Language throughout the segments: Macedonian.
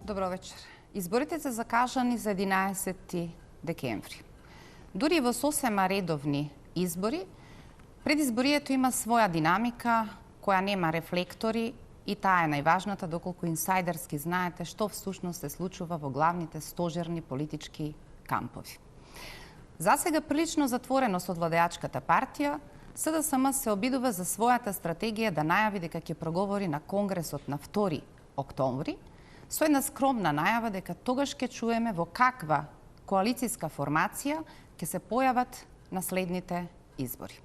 Добро вечер. Изборите се закажани за 11 декември. Дури во сосема редовни избори, предизборието има своја динамика, која нема рефлектори и таа е најважната доколку инсайдерски знаете што всушност се случува во главните стожерни политички кампови. Засега прилично затворено со владеачката партија, СДСМ се обидува за својата стратегија да најави дека ќе проговори на Конгресот на 2 октомври, со една скромна најава дека тогаш ќе чуеме во каква коалицијска формација ќе се појават на следните избори.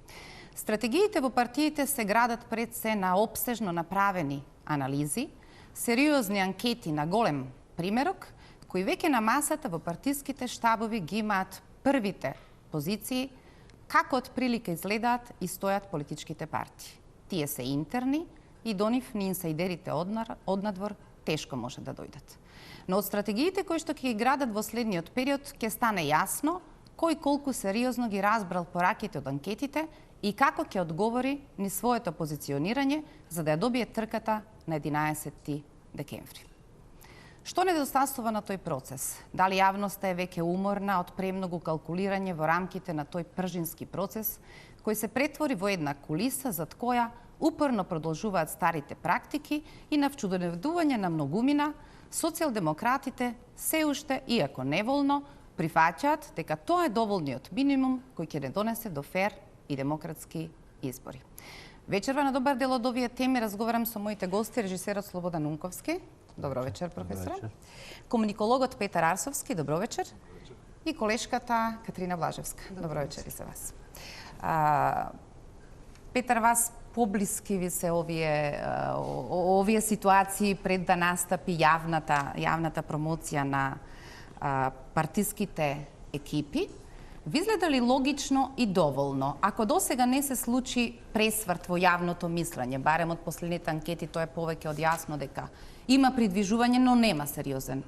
Стратегиите во партиите се градат пред се на опсежно направени анализи, сериозни анкети на голем примерок, кои веќе на масата во партиските штабови ги имаат првите позиции, како отприлика изгледаат и стојат политичките партии. Тие се интерни и до нив ни инсайдерите однадвор тешко може да дојдат. Но од стратегиите кои што ќе ги градат во следниот период ќе стане јасно кој колку сериозно ги разбрал пораките од анкетите и како ќе одговори ни своето позиционирање за да ја добие трката на 11 декември. Што недостасува на тој процес? Дали јавноста е веќе уморна од премногу калкулирање во рамките на тој пржински процес, кој се претвори во една кулиса зад која упорно продолжуваат старите практики и на вчудоведување на многумина, социјалдемократите се уште, иако неволно, прифаќаат дека тоа е доволниот минимум кој ќе не донесе до фер и демократски избори. Вечерва на добар дел од овие теми разговарам со моите гости, режисерот Слободан Унковски. Добро вечер, професоре. Комуникологот Петар Арсовски. Добро вечер. И колешката Катрина Блажевска. Добро вечер и за вас. Петар, вас поблиски ви се овие ситуации пред да настапи јавната промоција на партиските екипи. Ви изгледа ли логично и доволно? Ако досега не се случи пресврт во јавното мислење, барем од последните анкети, тоа е повеќе од јасно дека има придвижување, но нема сериозен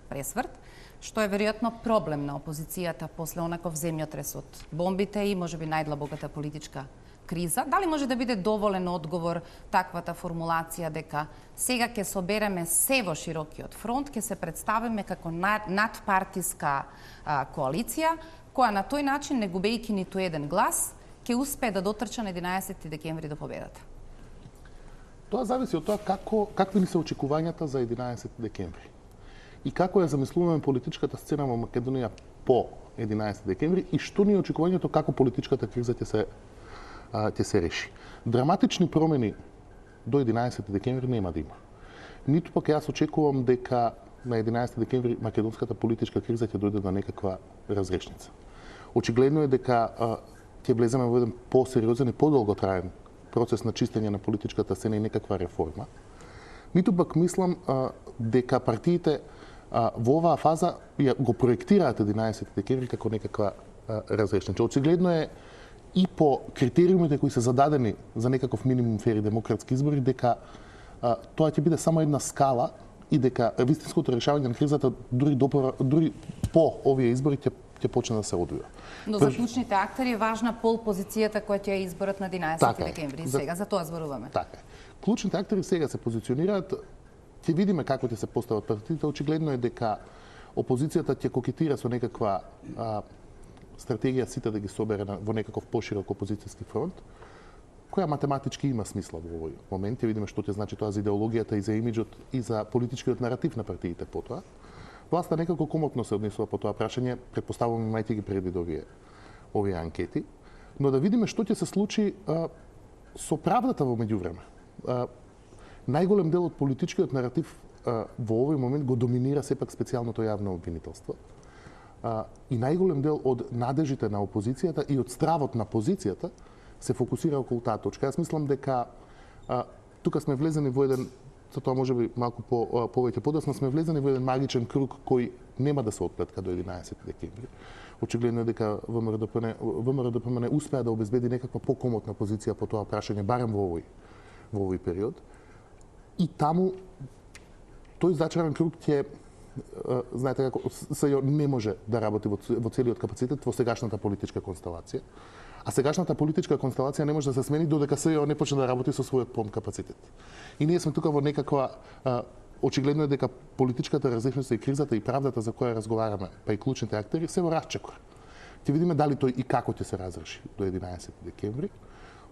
пресврт, што е веројатно проблем на опозицијата после онаков земјотрес од бомбите и можеби најдлабоката политичка криза. Дали може да биде доволен одговор таквата формулација дека сега ќе собереме се во широкиот фронт, ќе се представиме како надпартиска коалиција, која на тој начин, не губејќи ниту еден глас, ќе успее да дотрча на 11 декември до победата? Тоа зависи од тоа какви ни се очекувањата за 11 декември. И како ја замислуваме политичката сцена во Македонија по 11 декември и што ни е очекувањето како политичката криза ќе се реши. Драматични промени до 11 декември нема да има. Ниту пак јас очекувам дека на 11 декември македонската политичка криза ќе дојде до некаква разрешница. Очигледно е дека ќе влеземе во еден посериозен и подолготраен процес на чистење на политичката сцена и некаква реформа. Ниту пак мислам дека партиите во оваа фаза го проектираат 11 декември како некаква разрешница. Очигледно е и по критериумите кои се зададени за некаков минимум фери демократски избори, дека тоа ќе биде само една скала и дека вистинското решавање на кризата дури по овие избори ќе почне да се одвива. Но за клучните актери е важна позицијата која ќе ја изборат на 11 декември. Сега за тоа зборуваме. Така. Клучните актери сега се позиционираат, ќе видиме како ќе се постават партиите. Очигледно е дека опозицијата ќе кокетира со некаква стратегија сите да ги собере во некаков поширок опозицијски фронт, која математички има смисла во овој момент. Ќе видиме што ќе значи тоа за идеологијата и за имиџот и за политичкиот наратив на партиите потоа. Власта некако комотно се однесува по тоа прашање, претпоставувам имајќи ги предвид овие анкети, но да видиме што ќе се случи со правдата во меѓувреме. Најголем дел од политичкиот наратив во овој момент го доминира сепак специјалното јавно обвинителство. И најголем дел од надежите на опозицијата и од стравот на позицијата се фокусира околу таа точка. Јас мислам дека тука сме влезени во еден, за тоа може би малку повеќе подоцна, сме влезени во еден магичен круг кој нема да се отплетка до 11 декември. Очигледно е дека ВМРО-ДПМН успеа да обезбеди некаква покомотна позиција по тоа прашање, барем во овој период. И таму тој зачаран круг ќе, знаете како, СЈО не може да работи во целиот капацитет во сегашната политичка констелација. А сегашната политичка констелација не може да се смени додека СЈО не почне да работи со својот полн капацитет. И ние сме тука во некаква очигледно е дека политичката различност и кризата и правдата за која разговараме, па и клучните актери, се во расчекор. Ќе видиме дали тој и како ќе се разреши до 11 декември.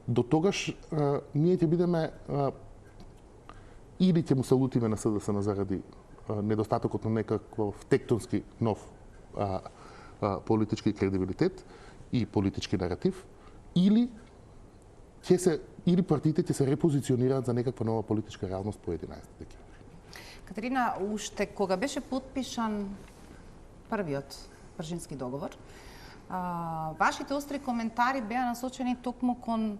До тогаш ние ќе бидеме или ќе му се лутиме на СДСМ заради недостатокот на некаков тектонски нов политички кредибилитет и политички наратив, или партиите ќе се репозиционираат за некаква нова политичка реалност по 11 декември. Катерина, уште кога беше подпишан првиот Пршински договор, вашите остри коментари беа насочени токму кон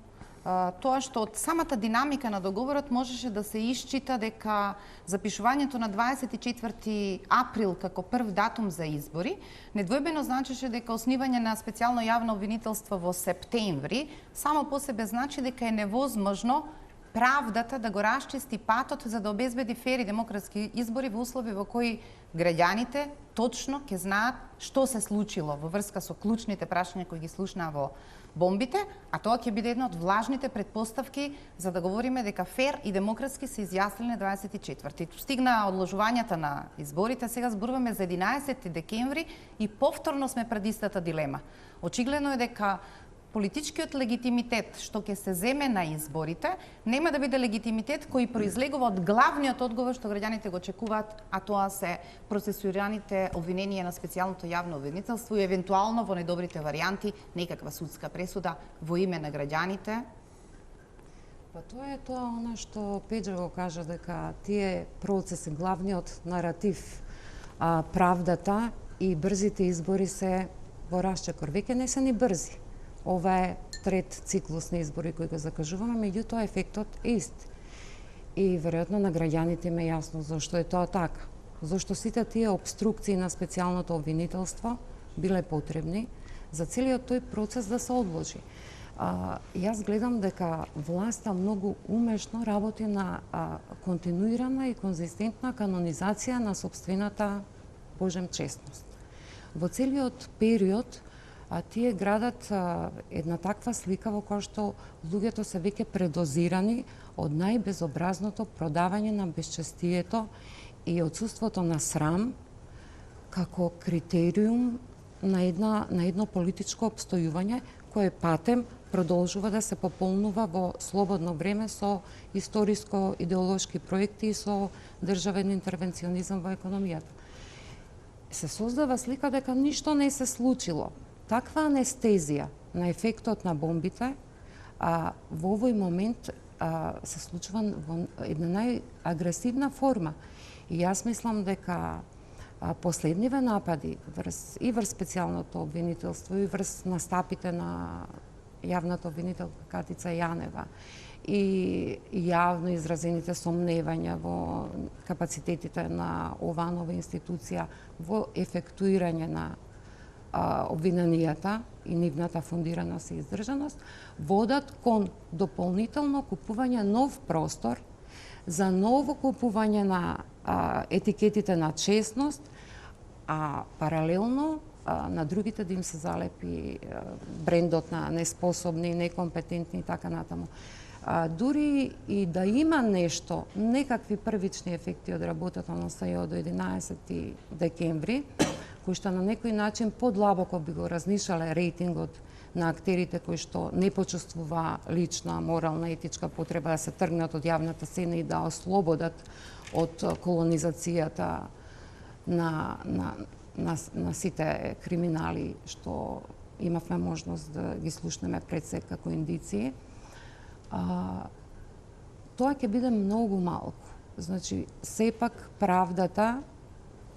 тоа што од самата динамика на договорот можеше да се исчита дека запишувањето на 24 април како прв датум за избори недвојбено значеше дека основање на специјално јавно обвинителство во септември само по себе значи дека е невозможно правдата да го расчисти патот за да обезбеди фери демократски избори во услови во кои граѓаните точно ќе знаат што се случило во врска со клучните прашања кои ги слушнаа во бомбите, а тоа ќе биде една од влажните претпоставки за да говориме дека фер и демократски се изјаснили на 24. Стигна одложувањата на изборите, сега зборуваме за 11 декември и повторно сме пред истата дилема. Очигледно е дека политичкиот легитимитет што ќе се земе на изборите нема да биде легитимитет кој произлегува од главниот одговор што граѓаните го очекуваат, а тоа се процесуираните обвиненија на специјалното јавно обвинителство и евентуално во најдобрите варијанти некаква судска пресуда во име на граѓаните. Па тоа е она што Пеџа го кажа, дека тие процеси, главниот наратив, правдата и брзите избори се во расчекор. Веќе не се ни брзи. Ова е трет циклус на избори кои го закажуваме, меѓутоа ефектот е ист. И веројатно на граѓаните им е јасно зашто е тоа така. Зашто сите тие обструкции на специјалното обвинителство биле потребни за целиот тој процес да се одложи. Јас гледам дека власта многу умешно работи на континуирана и конзистентна канонизација на сопствената Божем честност. Во целиот период тие градат една таква слика во која што луѓето се веќе предозирани од најбезобразното продавање на безчестието и отсуството на срам како критериум на едно политичко обстојување кое патем продолжува да се пополнува во слободно време со историско-идеолошки проекти и со државен интервенционизам во економијата. Се создава слика дека ништо не се случило. Таква анестезија на ефектот на бомбите во овој момент се случува во една најагресивна форма. И јас мислам дека последниве напади и врз специјалното обвинителство и врз настапите на јавната обвинителка Катица Јанева и јавно изразените сомневања во капацитетите на оваа нова институција во ефектуирање на обвиненијата и нивната фундираност и издржаност водат кон дополнително купување нов простор за ново купување на етикетите на честност, а паралелно на другите да им се залепи брендот на неспособни, некомпетентни и така натаму. Дури и да има нешто, некакви првични ефекти од работата на СЈО до 11 декември, кои што на некој начин подлабоко би го разнишале рейтингот на актерите кои што не почувствува лична, морална, етичка потреба да се тргнат од јавната сцена и да ослободат од колонизацијата на сите криминали што имавме можност да ги слушнеме пред се како индици. Тоа ќе биде многу малку. Значи, сепак правдата,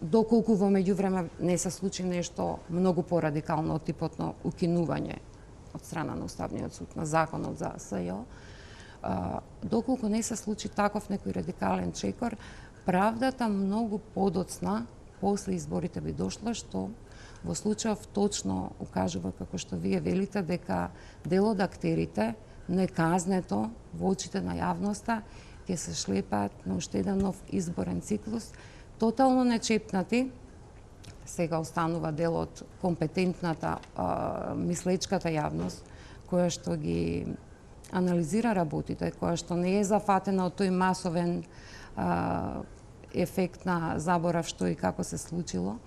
доколку во меѓувреме не се случи нешто многу порадикално од типот на укинување од страна на Уставниот суд на законот за СЈО, доколку не се случи таков некој радикален чекор, правдата многу подоцна после изборите би дошла, што во случајов точно укажува, како што вие велите, дека дел од актерите неказнето во очите на јавноста ќе се шлепаат на уште еден нов изборен циклус, тотално нечепнати. Сега останува дел од компетентната мислечката јавност, која што ги анализира работите, која што не е зафатена од тој масовен ефект на заборав што и како се случило,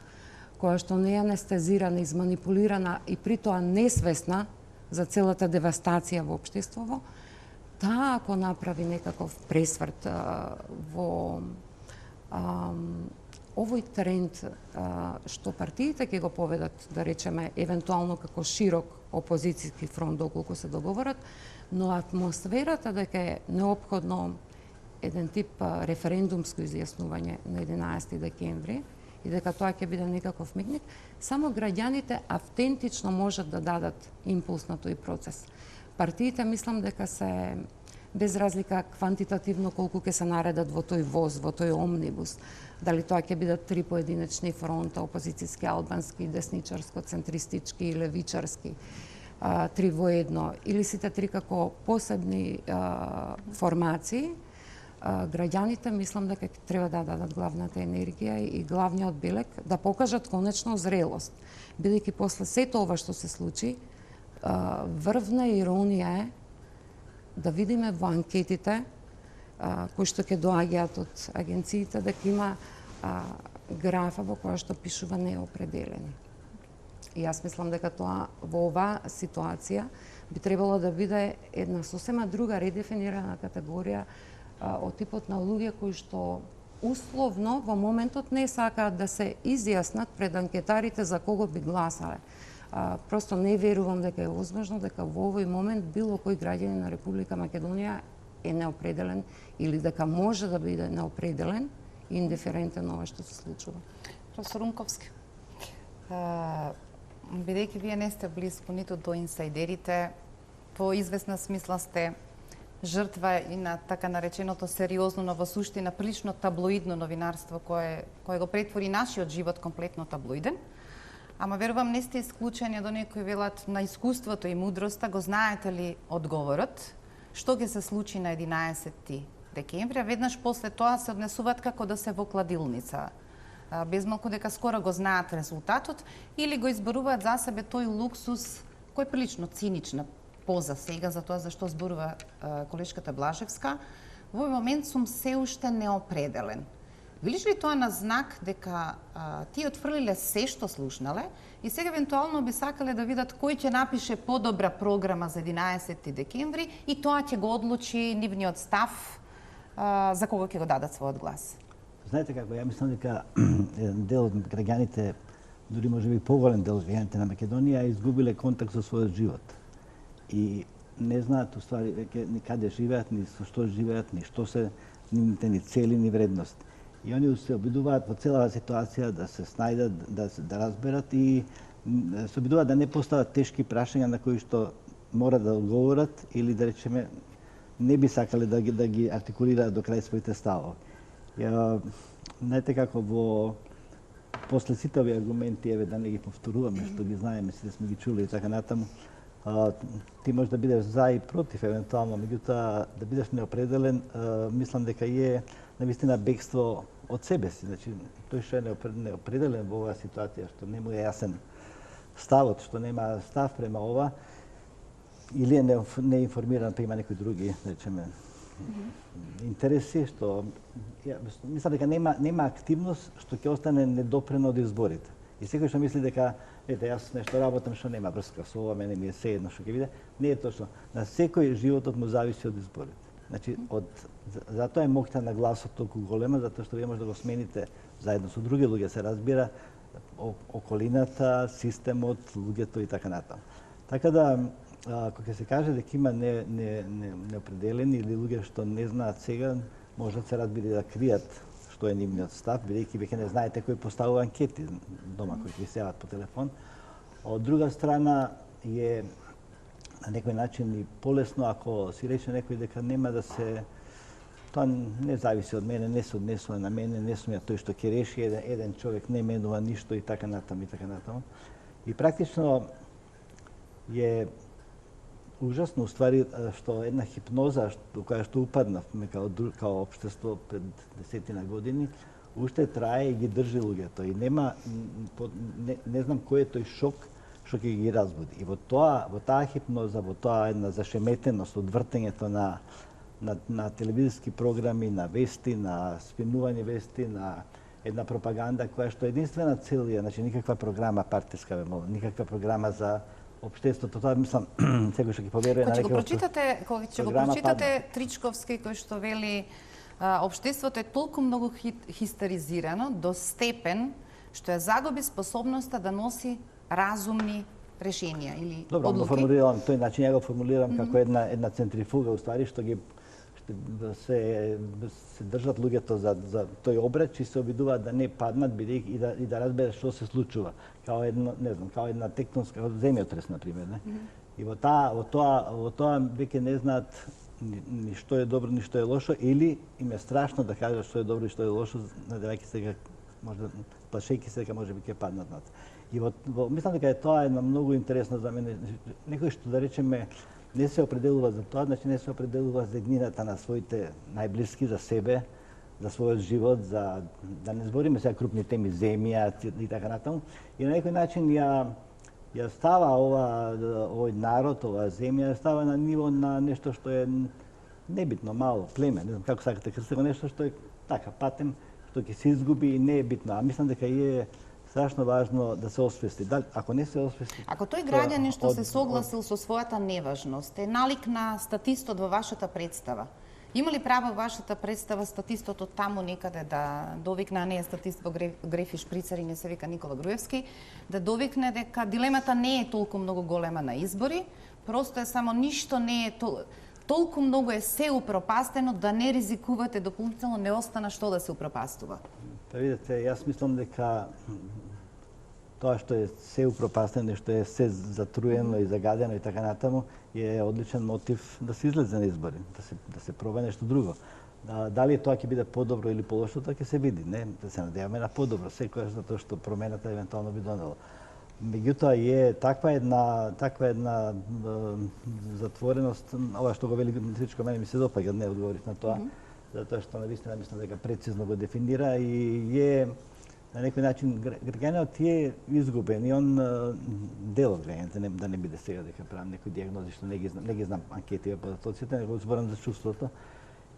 која што не е анестезирана, изманипулирана и при тоа несвесна за целата девастација во општеството, таа ако направи некаков пресврт во овој тренд што партиите ќе го поведат, да речеме, евентуално како широк опозицијски фронт доколку се договорат, но атмосферата дека е неопходно еден тип референдумско изјаснување на 11 декември и дека тоа ќе биде некаков мигник, само граѓаните автентично можат да дадат импулс на тој процес. Партиите мислам дека се без разлика квантитативно колку ќе се наредат во тој воз, во тој омнибус, дали тоа ќе бидат 3 поединечни фронта, опозицијски, албански, десничарско, центристички и левичарски, 3 во едно, или сите 3 како посебни формации, граѓаните мислам дека треба да дадат главната енергија и главниот белег да покажат конечно зрелост. Бидејќи после сето ова што се случи, врвна иронија е да видиме во анкетите кои што ќе доаѓаат од агенциите дека има графа во која што пишува неопределени. И јас мислам дека тоа во оваа ситуација би требало да биде една сосема друга редефинирана категорија од типот на луѓе кои што условно во моментот не сакаат да се изјаснат пред анкетарите за кого би гласале. Просто не верувам дека е возможно дека во овој момент било кој граѓанин на Република Македонија е неопределен или дека може да биде неопределен и индиферентен на ова што се случува. Професор Унковски, бидејќи вие не сте близко ниту до инсайдерите, по известна смисла сте жртва и на така нареченото сериозно, но во суштина прилично таблоидно новинарство кое го претвори нашиот живот комплетно таблоиден. Ама верувам не сте исклучени до некои велат на искуството и мудроста, го знаете ли одговорот, што ќе се случи на 11 декември, а веднаш после тоа се однесуваат како да се во кладилница. Без малку дека скоро го знаат резултатот или го изборуваат за себе тој луксус кој е прилично цинична поза сега за тоа за што зборува колешката Блажевска. Во овој момент сум се уште неопределен. Видиш ли тоа на знак дека тие отфрлиле се што слушнале и сега евентуално би сакале да видат кој ќе напише подобра програма за 11 декември и тоа ќе го одлучи нивниот став за кого ќе го дадат својот глас? Знаете како, ја мислам дека дел од граѓаните, дури можеби поголем дел од граѓаните на Македонија, изгубиле контакт со својот живот. И не знаат уствари веќе ни каде живеат, ни со што живеат, ни што се нивните ни цели, ни вредности. И они се обидуваат во целава ситуација да се снајдат, да разберат и се обидуваат да не постават тешки прашања на кои што мора да одговорат или да речеме не би сакале да ги артикулираат до крај своите ставови. Знаете како после сите овие аргументи, еве да не ги повторуваме, што ги знаеме, сите сме ги чули и така натаму, ти може да бидеш за и против евентуално, меѓутоа да бидеш неопределен, мислам дека е навистина бегство од себе си. Значи, тој што е неопределен во оваа ситуација, што не му е јасен ставот, што нема став према ова, или е неинформиран, па има некои други, да речеме, интереси, што мислам дека нема активност што ќе остане недопрено од изборите. И секој што мисли дека ете јас нешто работам што нема врска со ова, мене ми е сеедно што ќе биде, не е точно. На секој животот му зависи од изборите. Значи затоа е моќта на гласот толку голема, затоа што вие може да го смените заедно со други луѓе, се разбира, околината, системот, луѓето и така натаму. Така да кога ќе се каже дека има неопределени или луѓе што не знаат сега, може да се разбира да кријат што е нивниот став, бидејќи веќе не знаете кој поставува анкети дома кои ќе се јават по телефон. Од друга страна е на некој начин и полесно ако си рече некој дека нема да се, тоа не зависи од мене, не се однесува на мене, не сум ја тој што ќе реши, еден човек не менува ништо и така натаму и така натаму. И практично е ужасно уствари што една хипноза во која што упаднавме као општество пред 10 години, уште трае и ги држи луѓето и нема не знам кој е тој шок што ќе ги разбуди. И во таа хипноза, во тоа една зашеметеност од вртењето на на телевизиски програми, на вести, на спинување вести, на една пропаганда која што единствена цел е, значи никаква програма партиска, никаква програма за општеството. Тоа мислам секој што ќе поверува на некој. Кога ќе го прочитате Тричковски кој што вели општеството е толку многу хистеризирано до степен што ја загуби способноста да носи разумни решенија или Добро, одлуки. го формулирам тој начин, ја го формулирам како една центрифуга уствари што ги се држат луѓето за тој обрат и се обидуваат да не паднат бидејќи и да разберат што се случува. Као едно, не знам, као една тектонска земјотрес на пример, не? И во тоа веќе не знаат ни што е добро, ни што е лошо, или им е страшно да кажат што е добро и што е лошо, надевајќи се може плашејќи се дека можеби ќе паднат над. И мислам дека тоа е многу интересно за мене. Некој што да речеме не се определува за тоа, значи не се определува за еднината на своите најблиски, за себе, за својот живот, за да не збориме сега крупни теми, земја и така натаму. И на некој начин ја става овој народ, оваа земја, ја става на ниво на нешто што е небитно, мало, племе, не знам како сакате крстите го, нешто што е така патем, што ќе се изгуби и не е битно. А мислам дека е страшно важно да се освести. Ако не се освести... Ако тој граѓанин што се согласил со својата неважност е налик на статистот во вашата представа, има ли право вашата представа статистот таму некаде да довикне, а не е статист во Грефи Шприцер и не се вика Никола Груевски, да довикне дека дилемата не е толку многу голема на избори, просто е само ништо не е толку многу е се упропастено да не ризикувате дополнително, не остана што да се упропастува. Па видите, јас мислам дека тоа што е се упропастено, што е се затруено и загадено и така натаму, е одличен мотив да се излезе на избори, да се проба нешто друго. Дали тоа ќе биде подобро или полошо, тоа ќе се види. Не, да се надеваме на подобро, секојаш затоа што промената евентуално би донела. Меѓутоа е таква една затвореност, ова што го вели Тричко, мене ми се допаѓа, не одговорив на тоа, затоа што навистина мислам дека прецизно го дефинира и е на некој начин граѓанинот е изгубен и он дел од граѓаните, да не биде сега дека правам некои диагнози што не ги знам анкетиве податоците, него зборам за чувството.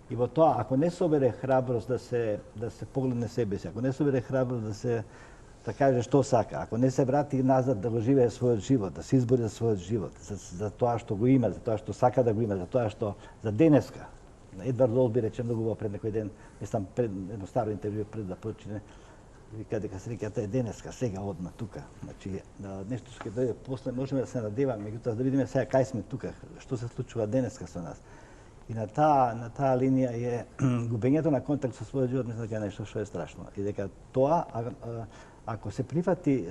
И во тоа, ако не собере храброст да се погледне себе си, ако не собере храброст да каже што сака, ако не се врати назад да го живее својот живот, да се избори за својот живот, за тоа што го има, за тоа што сака да го има, за тоа што за денеска. Едвард Олби рече многу пред некој ден, мислам пред едно старо интервју пред да почине, вика дека среќата е денеска, сега одма тука. Значи нешто што ќе дојде после можеме да се надеваме, меѓутоа да видиме сега кај сме тука, што се случува денеска со нас. И на таа линија е губењето на контакт со својот живот, мислам дека е нешто што е страшно. И дека тоа ако се прифати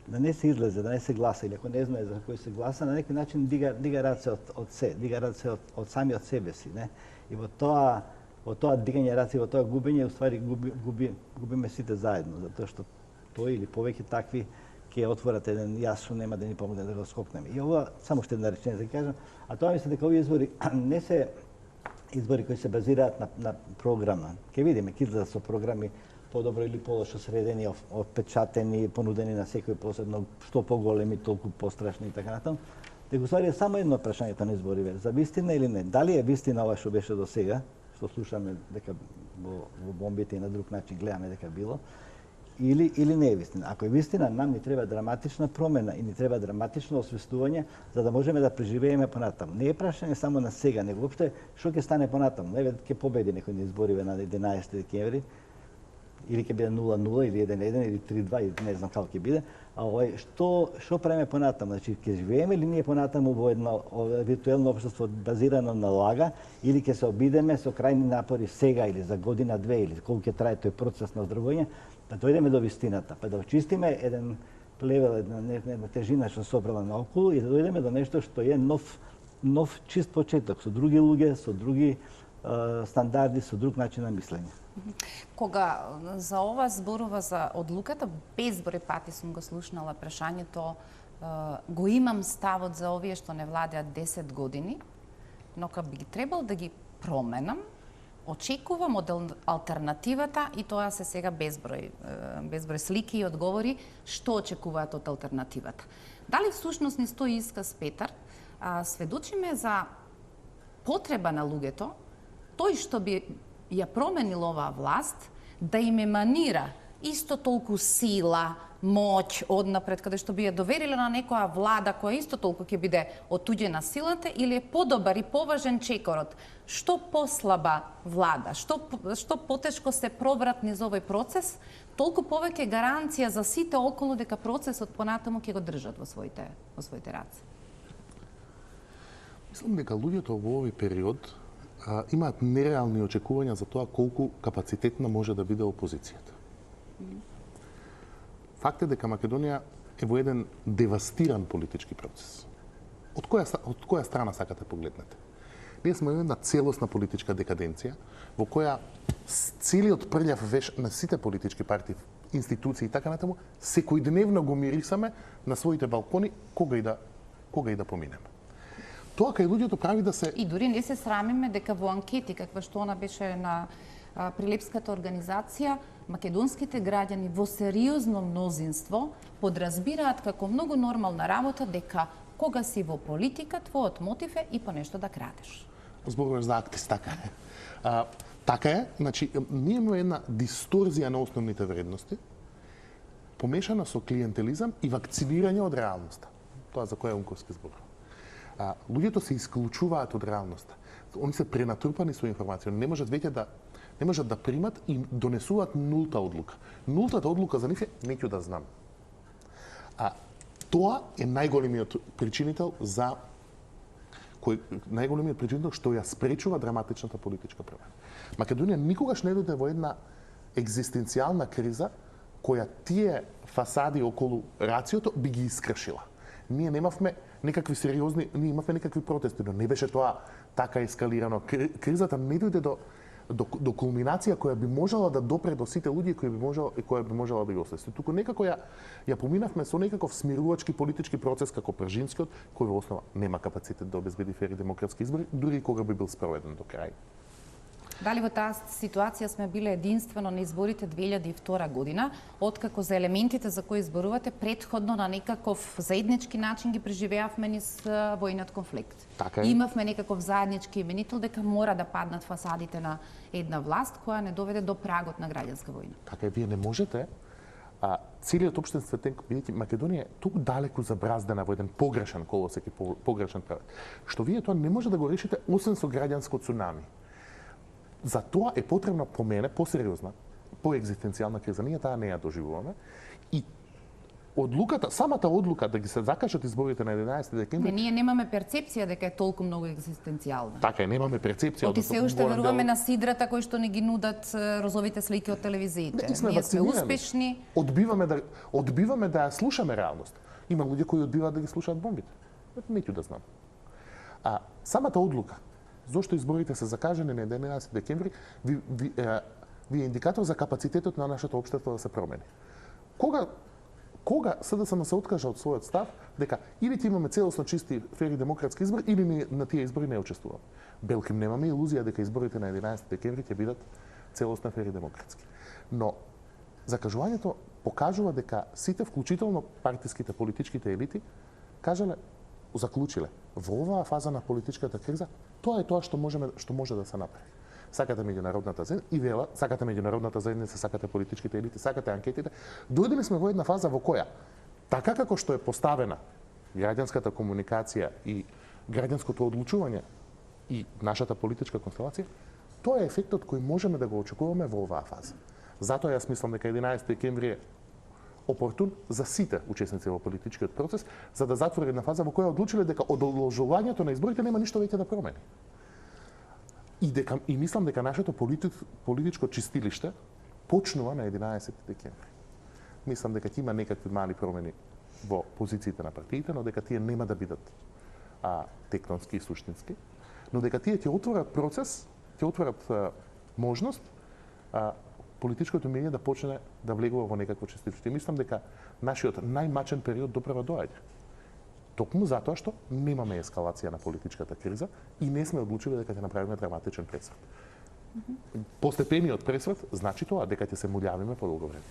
да не се излезе, да не се гласа или ако не знае за кој се гласа, на некој начин дига раце од самиот себе си, не? И во тоа дигање раце, во тоа губење, уствари губиме сите заедно, затоа што тој или повеќе такви ќе отворат еден јас што нема да ни помогне да го скокнеме. И ова само што една реченица да кажам, а тоа мислам дека овие избори не се избори кои се базираат на програма. Ќе видиме ќе излезат со програми подобро или полошо средени, отпечатени, понудени на секој посебно, што поголеми, толку пострашни и така натаму. Дека уствари е само едно прашањето на избори, за вистина или не. Дали е вистина ова што беше до сега, што слушаме дека во бомбите и на друг начин гледаме дека било, или не е вистина. Ако е вистина, нам ни треба драматична промена и ни треба драматично освестување за да можеме да преживееме понатаму. Не е прашање само на сега, него воопште што ќе стане понатаму. Не ќе победи некој на избориве на 11 декември, или ќе биде 0-0, или 1-1, или 3-2, или не знам како ќе биде. А што правиме понатаму? Значи, ќе живееме ли ние понатаму во едно виртуелно општество базирано на лага, или ќе се обидеме со крајни напори сега, или за година-две, или колку ќе трае тој процес на оздравување, да дојдеме до вистината, па да очистиме еден плевел, една тежина што собрала наоколу и да дојдеме до нешто што е нов чист почеток, со други луѓе, со други стандарди, со друг начин на мислење. Кога за ова зборува за одлуката, безброј пати сум го слушнала прашањето, го имам ставот за овие што не владеат 10 години, но кога би требал да ги променам, очекувам од алтернативата и тоа се сега безброј слики и одговори што очекуваат од алтернативата. Дали всушност низ тој исказ, Петар, сведочиме за потреба на луѓето тој што би ја променил оваа власт, да им еманира исто толку сила, моќ однапред, каде што би ја довериле на некоја влада која исто толку ќе биде отуѓена силата, или е подобар и поважен чекорот? Што послаба влада, што потешко се пробрат низ овој процес, толку повеќе гаранција за сите околу дека процесот понатаму ќе го држат во своите раце. Мислам дека луѓето во овој период имаат нереални очекувања за тоа колку капацитетна може да биде опозицијата. Факт е дека Македонија е во еден девастиран политички процес. Од која страна сакате погледнете? Ние сме во една целосна политичка декаденција, во која целиот прљав веш на сите политички партии, институции и така натаму, секојдневно го мирисаме на своите балкони кога и да поминеме. Тоа кај луѓето прави да се... И дури не се срамиме дека во анкети, каква што она беше на Прилепската организација, македонските граѓани во сериозно мнозинство подразбираат како многу нормална работа дека кога си во политика, твојот мотив е и по нешто да крадеш. Зборуваш за актис, така е. Така е, значи, ние имаме една дисторзија на основните вредности, помешана со клиентелизам и вакцинирање од реалноста. Тоа за која Унковски зборува. Луѓето се исклучуваат од реалноста. Они се пренатрупани со информација. Не можат да примат и донесуваат нулта одлука. Нултата одлука за нив е неќу да знам. Тоа е најголемиот причинител што ја спречува драматичната политичка промена. Македонија никогаш не дојде во една екзистенцијална криза која тие фасади околу рациото би ги искршила. Ние немавме некакви сериозни, ние имавме некакви протести, но не беше тоа така ескалирано. Кризата не дојде до кулминација која би можела да допре до сите луѓе која би можела да ги освести. Туку некако ја поминавме со некаков смирувачки политички процес како пржинскиот, кој во основа нема капацитет да обезбеди фери демократски избори, дури и кога би бил спроведен до крај. Дали во таа ситуација сме биле единствено на изборите 2002 година, откако за елементите за кои изборувате претходно на некаков заеднички начин ги преживеавме низ војниот конфликт. Така е. Имавме некаков заеднички именител дека мора да паднат фасадите на една власт која не доведе до прагот на граѓанска војна. Така е, вие не можете целиот општен светен, бидејќи Македонија е толку далеку забраздена во еден погрешен колосек и погрешен правец, што вие тоа не може да го решите освен со граѓанско цунами. За тоа е потребна по мене посериозна, поекзистенцијална криза. Ние таа не ја доживуваме. И самата одлука да ги се закажат изборите на 11 декември... Ние немаме перцепција дека е толку многу екзистенцијална. Така е, немаме перцепција. Оти се уште веруваме на сидрата кои што не ги нудат розовите слики од телевизиите. Ние сме успешни. Одбиваме да ја слушаме реалност. Има луѓе кои одбиваат да ги слушаат бомбите. Неќу да знам. Самата одлука зошто изборите се закажани на 11 декември, ви е индикатор за капацитетот на нашето општество да се промени. Кога СДСМ се откажа од својот став дека или ти имаме целосно чисти фери демократски избори, или на тие избори не учествуваме. Белким немаме илузија дека изборите на 11 декември ќе бидат целосно фери демократски. Но закажувањето покажува дека сите, вклучително партиските политичките елити, заклучиле во оваа фаза на политичката криза, тоа е тоа што може да се направи. Сакате меѓународната заедница и вела, сакате меѓународната заедница, сакате политичките елити, сакате анкетите. Дојдени сме во една фаза во која, така како што е поставена граѓанската комуникација и граѓанското одлучување и нашата политичка констелација, тоа е ефектот кој можеме да го очекуваме во оваа фаза. Затоа јас мислам дека 11 декември е опортун за сите учесници во политичкиот процес, за да затвори една фаза во која одлучиле дека одложувањето на изборите нема ништо веќе да промени. И мислам дека нашето политичко чистилиште почнува на 11 декември. Мислам дека ќе има некакви мали промени во позициите на партиите, но дека тие нема да бидат тектонски и суштински, но дека тие ќе отворат процес, ќе отворат можност политичкото мирење да почне да влегува во некакво честилиште. Мислам дека нашиот најмачен период доправа доаѓа. Токму затоа што немаме ескалација на политичката криза и не сме одлучили дека ќе направиме драматичен пресврт. Постепениот пресврт значи тоа дека ќе се муљавиме подолго време.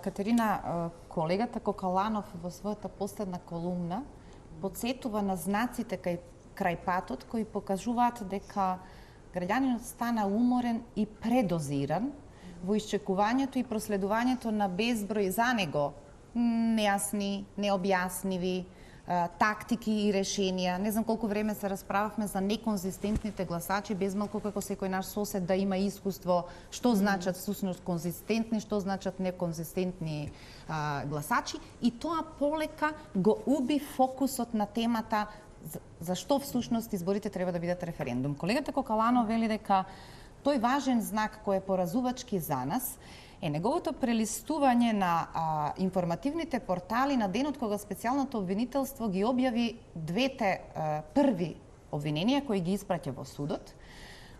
Катерина, колегата Кокаланов во својата последна колумна подсетува на знаците крај патот кои покажуваат дека граѓанинот стана уморен и предозиран во исчекувањето и проследувањето на безброј за него нејасни, необјасниви тактики и решенија. Не знам колку време се расправавме за неконзистентните гласачи, без малку како секој наш сосед да има искуство што значат всушност конзистентни, што значат неконзистентни гласачи, и тоа полека го уби фокусот на темата за што всушност изборите треба да бидат референдум. Колегата Кокаланов вели дека тој важен знак кој е поразувачки за нас е неговото прелистување на информативните портали на денот кога специјалното обвинителство ги објави двете први обвиненија кои ги испраќа во судот.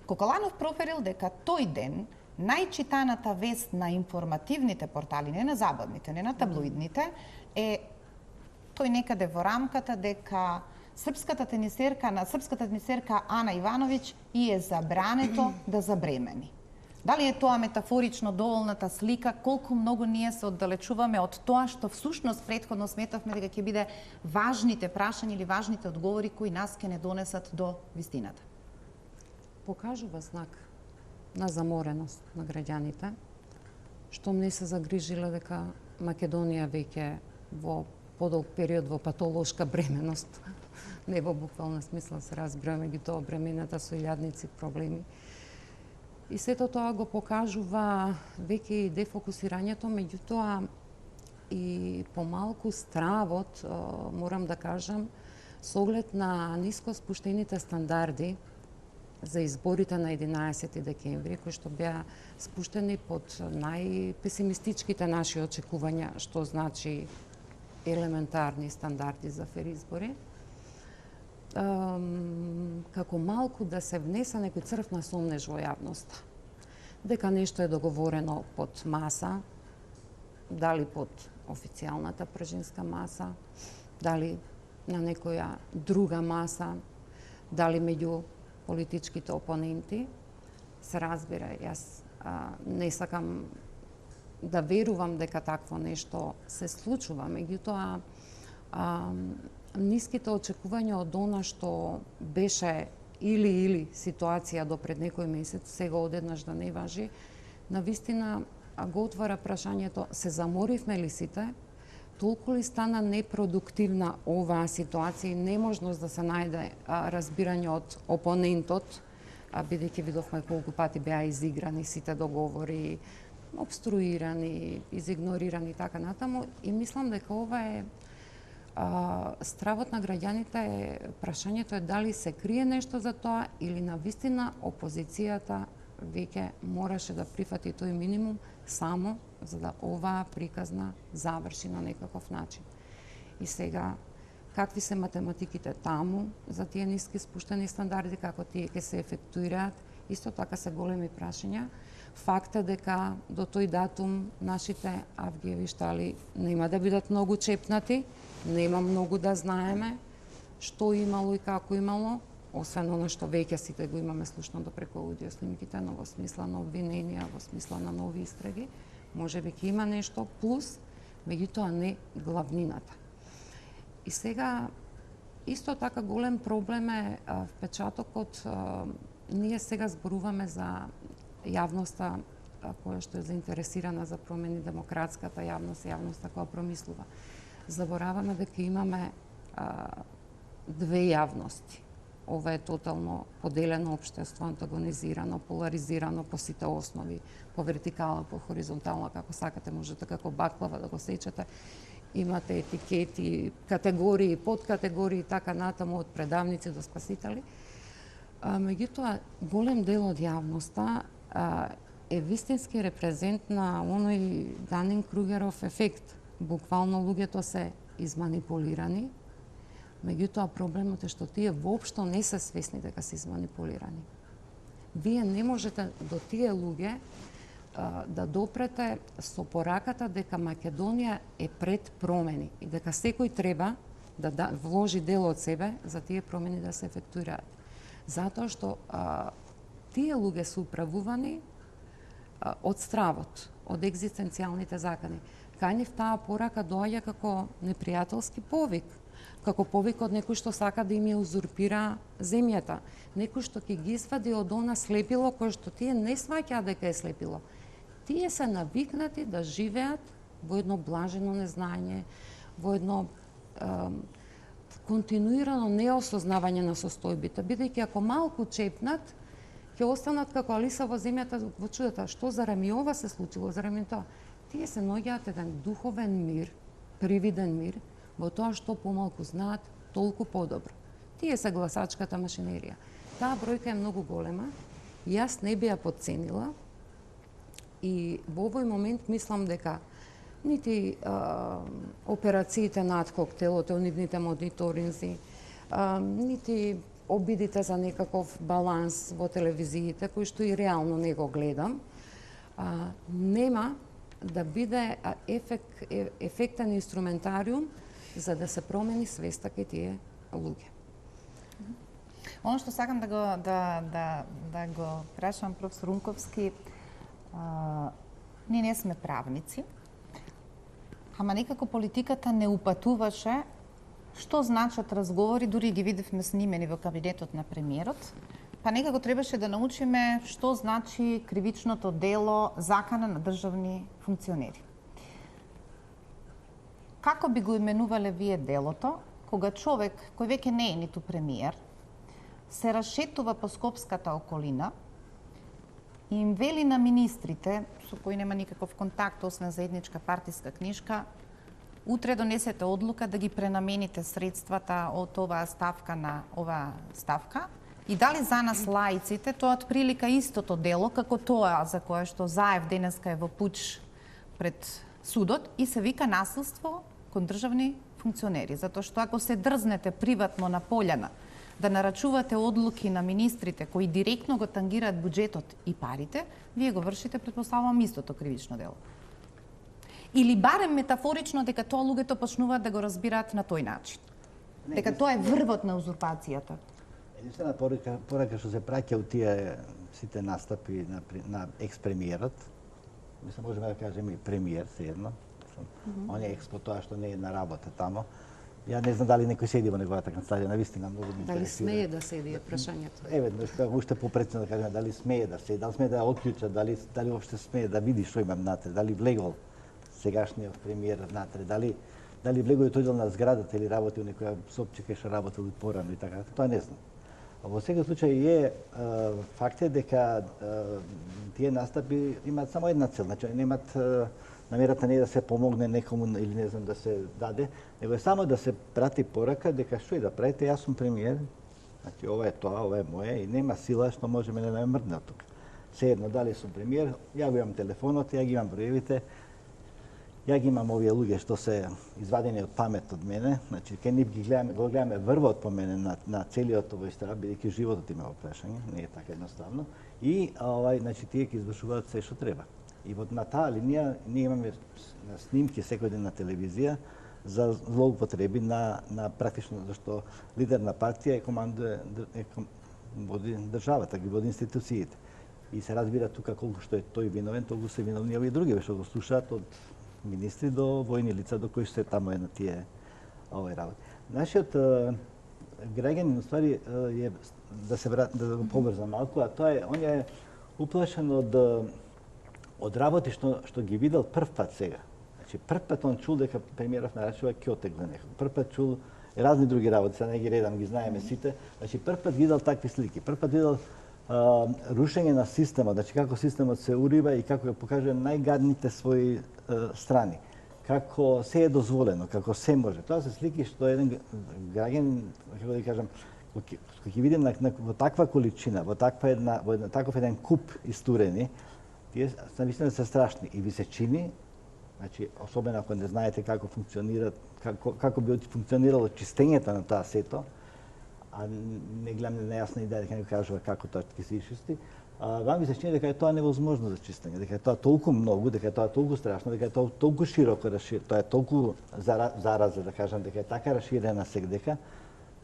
Кокаланов проферил дека тој ден најчитаната вест на информативните портали, не на забавните, не на таблоидните, е тој некаде во рамката дека српската тенисерка Ана Ивановиќ и е забрането да забремени. Дали е тоа метафорично доволната слика, колку многу ние се оддалечуваме од тоа што всушност претходно сметавме дека ќе биде важните прашања или важните одговори кои нас ќе не донесат до вистината? Покажува знак на замореност на граѓаните, што не се загрижила дека Македонија веќе во подолг период во патолошка бременост, не во буквална смисла се разбира, меѓутоа бремената со илјадници проблеми. И сето тоа го покажува веќе и дефокусирањето, меѓутоа и помалку стравот, морам да кажам, со оглед на ниско спуштените стандарди за изборите на 11 декември, кои што беа спуштени под најпесимистичките наши очекувања, што значи елементарни стандарди за фер избори, како малку да се внесе некој црв на сомнеж во јавноста. Дека нешто е договорено под маса, дали под официјалната пржинска маса, дали на некоја друга маса, дали меѓу политичките опоненти. Се разбира, јас не сакам да верувам дека такво нешто се случува, меѓутоа ниските очекувања од она што беше или ситуација до пред некој месец, сега одеднаш да не важи, навистина го отвара прашањето: се заморивме ли сите? Толку ли стана непродуктивна оваа ситуација и неможност да се најде разбирање од опонентот, бидејќи видовме колку пати беа изиграни сите договори, обструирани, изигнорирани и така натаму, и мислам дека ова е стравот на граѓаните. Прашањето е дали се крие нешто за тоа или навистина опозицијата веќе мораше да прифати тој минимум само за да оваа приказна заврши на некаков начин. И сега, какви се математиките таму за тие ниски спуштени стандарди, како тие ќе се ефектуираат, исто така се големи прашања. Факт е дека до тој датум нашите Авгиеви штали нема да бидат многу чепнати, нема многу да знаеме што имало и како имало, освен оно што веќе сите го имаме слушнато преку аудио снимките, но во смисла на обвиненија, во смисла на нови истраги, може би ќе има нешто плюс, меѓутоа не главнината. И сега, исто така голем проблем е впечатокот. Ние сега зборуваме за јавноста која што е заинтересирана за промени, демократската јавност, јавноста која промислува. Забораваме дека имаме две јавности. Ова е тотално поделено општество, антагонизирано, поларизирано по сите основи, по вертикала, по хоризонтална, како сакате, можете како баклава да го сечете. Имате етикети, категории, подкатегории, така натаму, од предавници до спасители. Меѓутоа, голем дел од јавноста е вистински репрезент на оној Данинг-Кругеров ефект. Буквално луѓето се изманипулирани, меѓутоа проблемот е што тие воопшто не се свесни дека се изманипулирани. Вие не можете до тие луѓе да допрете со пораката дека Македонија е пред промени и дека секој треба да вложи дел од себе за тие промени да се ефектуираат. Затоа што тие луѓе се управувани од стравот, од екзистенцијалните закани. Кај нив таа порака доаѓа како непријателски повик. како повик од некој што сака да им ја узурпира земјата, некој што ќе ги извади од она слепило кое што тие не сваќаат дека е слепило. Тие се навикнати да живеат во едно блажено незнање, во едно континуирано неосознавање на состојбите, бидејќи ако малку чепнат, ќе останат како Алиса во земјата во чудата. Што зарем и ова се случило, зарем и тоа? Тие се наоѓаат еден духовен мир, привиден мир, во тоа што помалку знаат, толку подобро. Тие се гласачката машинерија. Таа бројка е многу голема, јас не би ја подценила и во овој момент мислам дека нити операциите над коктелот, нивните мониторинзи, нити обидите за некаков баланс во телевизиите, кој што и реално не го гледам, нема да биде ефектен инструментариум за да се промени свеста кај тие луѓе. Оно што сакам да го прашам професор Рунковски, ние не сме правници, ама некако политиката не упатуваше што значат разговори, дури ги видевме снимени во кабинетот на премиерот, па некако требаше да научиме што значи кривичното дело закана на државни функционери. Како би го именувале вие делото, кога човек кој веќе не е ниту премиер, се расшетува по скопската околина и им вели на министрите, со кои нема никаков контакт, освен заедничка партиска книжка, утре донесете одлука да ги пренамените средствата од оваа ставка на оваа ставка, и дали за нас лаиците тоа отприлика истото дело како тоа за кое што Заев денеска е во пуч пред судот и се вика насилство кон државни функционери, затоа што ако се дрзнете приватно на пољана да нарачувате одлуки на министрите кои директно го тангираат буџетот и парите, вие го вршите, претпоставувам, истото кривично дело. Или барем метафорично дека тоа луѓето почнуваат да го разбираат на тој начин. Дека тоа е врвот на узурпацијата. Единствена порака што се праќа од тие сите настапи на екс-премиерот, мислам можеме да кажеме и премиер, едно. Он е екс по тоа што не е на работа тамо. Ја не знам дали некој седи во неговата канцеларија, навистина многу ми дали смее да седи е прашањето. Уште попрецизно да кажеме дали смее да седи, дали смее да отклуча, дали уопште смее да види што има внатре, дали влегол сегашниот премиер внатре, дали влегол и тојдел на зградата или работи у некоја сопчика што работел и порано и така, тоа не знам. Во секој случај факт е дека тие настапи имаат само една цел, значи немаат намерата не е да се помогне некому или не знам да се даде, него е само да се прати порака дека што и да правите, јас сум премиер, значи ова е тоа, ова е моја и нема сила што можеме да ме мрдне од тука. Sejedno, da li sam premijer, ja imam telefonot, ja imam brojevite, ja imam ovие луѓе што се извадени од памет од мене, значи ке ни ги гледаме врвот по мене на целиот овој страв, бидејќи животот има во прашање, не е така едноставно, и значи тие ќе извршуваат се што треба. И на таа линија ние имаме снимки секој ден на телевизија за злоупотреби на практично зашто лидер на партија води државата, ги води институциите. И се разбира тука колку што е тој виновен, толку се виновни овие други што го слушаат од министри до војни лица до кои се тамо е на тие работи. Нашиот граѓанин ствари е да го побрзам малку, а тоа е он е уплашен од работи што ги видел прв пат сега. Значи прв пат он чул дека премиеров нарачува ќе отегне некој. Прв пат чул разни други работи, сега не ги редам, ги знаеме сите. Значи прв пат видел такви слики, прв пат видел рушење на системот, значи како системот се урива и како ја покажува најгадните своји страни. Како се е дозволено, како се може. Тоа се слики што еден граѓанин, како да кажам, кога ќе видим во таква количина, во таков еден куп истурени, тие навистина се страшни и ви се чини, значи особено ако не знаете како функционира, како би функционирало чистењето на тоа сето, а не гледам нејасна идеја дека не кажува како тоа ќе се исчисти, вам ви се чини дека е тоа невозможно за чистење, дека е тоа толку многу, дека е тоа толку страшно, дека е тоа толку широко расширено, тоа е толку зараза, да кажам, дека е така расширена секдека,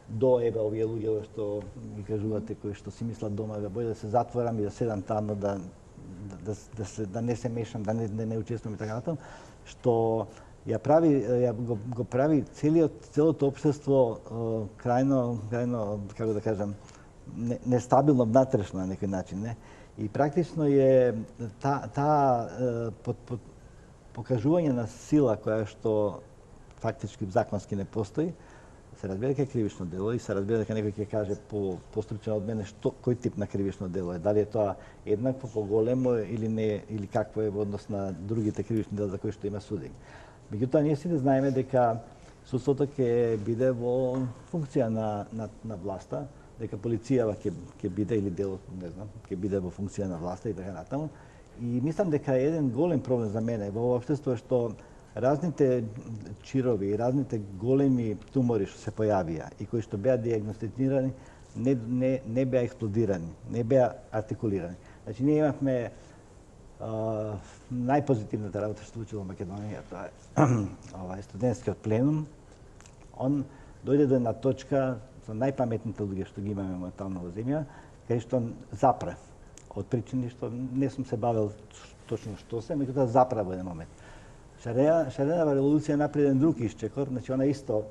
до овие луѓе што ги кажувате кои што си мислат дома, бој да се затворам и да седам таму, да не се мешам, да не учествувам и така натаму, што го прави целото општество крајно, како да кажам, нестабилно внатрешно на некој начин, не? И практично е покажување на сила која што фактички законски не постои, се разбира дека е кривично дело и се разбира дека некој ќе каже постручено од мене кој тип на кривично дело е. Дали е тоа еднакво, поголемо или не, или какво е во однос на другите кривични дела за кои што има судење. Меѓутоа, ние сите знаеме дека судството ќе биде во функција на власта, дека полицијава ќе биде или делот, не знам, ќе биде во функција на власта и така натаму. И мислам дека е еден голем проблем за мене во ова општество што разните чирови и разните големи тумори што се појавија и кои што беа диагностицирани не беа експлодирани, не беа артикулирани. Значи ние имавме најпозитивната работа што случила во Македонија, тоа е студентскиот пленум. Он дојде до една точка со најпаметните луѓе што ги имаме моментално во земја, кај што запра од причини што не сум се бавил точно што се, меѓутоа запра во еден момент. Шаренова револуција направи еден друг исчекор, значи она исто